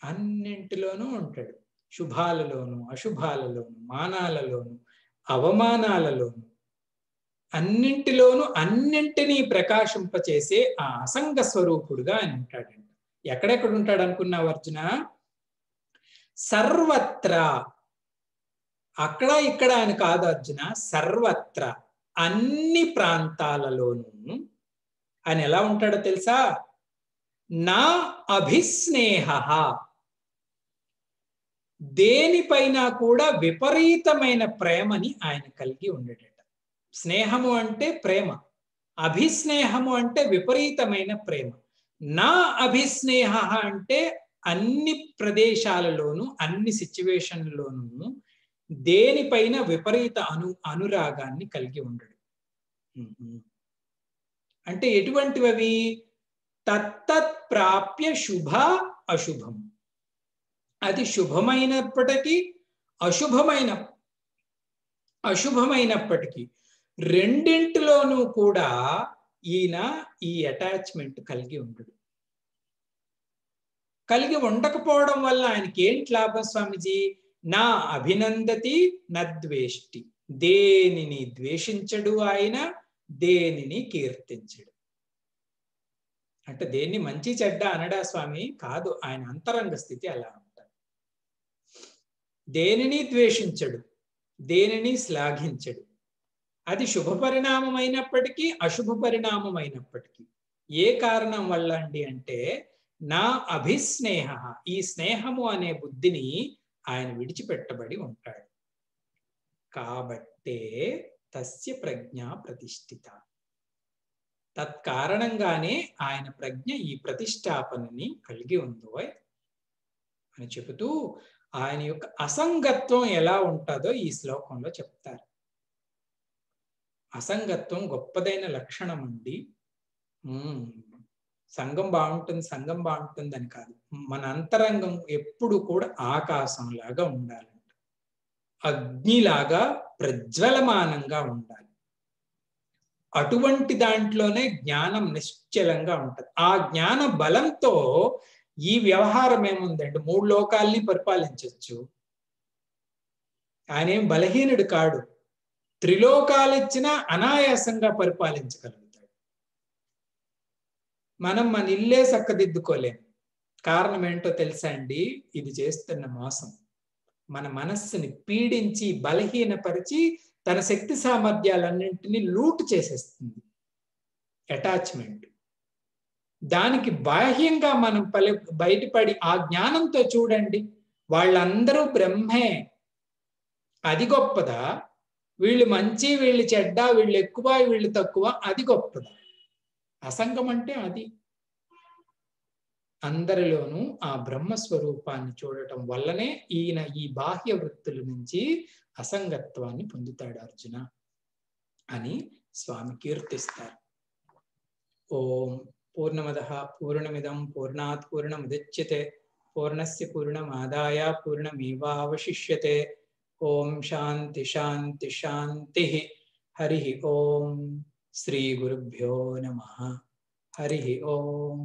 అన్నింటిలోనూ ఉంటాడు. శుభాలలోను, అశుభాలలోను, మానాలలోను, అవమానాలలోను, అన్నింటిలోనూ అన్నింటినీ ప్రకాశింపచేసే ఆ అసంగ స్వరూపుడుగా ఆయన ఉంటాడంట. ఎక్కడెక్కడ ఉంటాడు అనుకున్నావు అర్జున? సర్వత్రా. అక్కడ ఇక్కడ అని కాదు అర్జున, సర్వత్ర, అన్ని ప్రాంతాలలోనూ ఆయన ఎలా ఉంటాడో తెలుసా? నా అభిస్నేహః. దేనిపైన కూడా విపరీతమైన ప్రేమని ఆయన కలిగి ఉండేటట. స్నేహము అంటే ప్రేమ, అభిస్నేహము అంటే విపరీతమైన ప్రేమ. నా అభిస్నేహ అంటే అన్ని ప్రదేశాలలోనూ, అన్ని సిచ్యువేషన్లలోనూ దేనిపైన విపరీత అనురాగాన్ని కలిగి ఉండడు. అంటే ఎటువంటివి? తత్తత్ ప్రాప్య శుభ అశుభం. అది శుభమైనప్పటికీ అశుభమైనప్పటికీ రెండింటిలోనూ కూడా ఈయన ఈ అటాచ్మెంట్ కలిగి ఉండడు. కలిగి ఉండకపోవడం వల్ల ఆయనకి ఏంటి లాభం స్వామిజీ? నా అభినందతి నద్వేష్టి. దేనిని ద్వేషించడు ఆయన, దేనిని కీర్తించడు. అంటే దేన్ని మంచి చెడ్డ అనడా స్వామి? కాదు, ఆయన అంతరంగ స్థితి అలా ఉంటాడు. దేనిని ద్వేషించడు, దేనిని శ్లాఘించడు. అది శుభ పరిణామం అయినప్పటికీ అశుభ పరిణామం అయినప్పటికీ. ఏ కారణం వల్ల అండి అంటే నా అభిస్నేహ, ఈ స్నేహము అనే బుద్ధిని ఆయన విడిచిపెట్టబడి ఉంటాడు. కాబట్టే తస్య ప్రజ్ఞ ప్రతిష్ఠిత. తత్కారణంగానే ఆయన ప్రజ్ఞ ఈ ప్రతిష్టాపనని కలిగి ఉందో అని చెబుతూ ఆయన యొక్క అసంగత్వం ఎలా ఉంటుందో ఈ శ్లోకంలో చెప్తారు. అసంగత్వం గొప్పదైన లక్షణం అండి. సంఘం బాగుంటుంది అని కాదు. మన అంతరంగం ఎప్పుడు కూడా ఆకాశంలాగా ఉండాలంట, అగ్నిలాగా ప్రజ్వలమానంగా ఉండాలి. అటువంటి దాంట్లోనే జ్ఞానం నిశ్చలంగా ఉంటది. ఆ జ్ఞాన బలంతో ఈ వ్యవహారం ఏముందంటే 3 లోకాల్ని పరిపాలించవచ్చు, ఆయన ఏం బలహీనుడు కాడు. త్రిలోకాలు ఇచ్చినా అనాయాసంగా పరిపాలించగలుగుతాడు. మనం మన ఇల్లే చక్కదిద్దుకోలేం. కారణం ఏంటో తెలుసా అండి? ఇది చేస్తున్న మోసం. మన మనస్సుని పీడించి బలహీనపరిచి తన శక్తి సామర్థ్యాలన్నింటినీ లూటు చేసేస్తుంది అటాచ్మెంట్. దానికి బాహ్యంగా మనం బయటపడి ఆ జ్ఞానంతో చూడండి, వాళ్ళందరూ బ్రహ్మే, అది గొప్పదా? వీళ్ళు మంచి, వీళ్ళు చెడ్డ, వీళ్ళు ఎక్కువ, వీళ్ళు తక్కువ, అది గొప్పదా? అసంగం అంటే అది. అందరిలోనూ ఆ బ్రహ్మస్వరూపాన్ని చూడటం వల్లనే ఈయన ఈ బాహ్య వృత్తుల నుంచి అసంగత్వాన్ని పొందుతాడు అర్జున అని స్వామి కీర్తిస్తారు. ఓం పూర్ణమదః పూర్ణమిదం పూర్ణాత్ పూర్ణముదచ్యతే పూర్ణస్య పూర్ణమాదాయ పూర్ణమేవావశిష్యతే. ఓం శాంతి శాంతి శాంతి. హరి ఓం. శ్రీ గురుభ్యో నమః. హరి ఓం.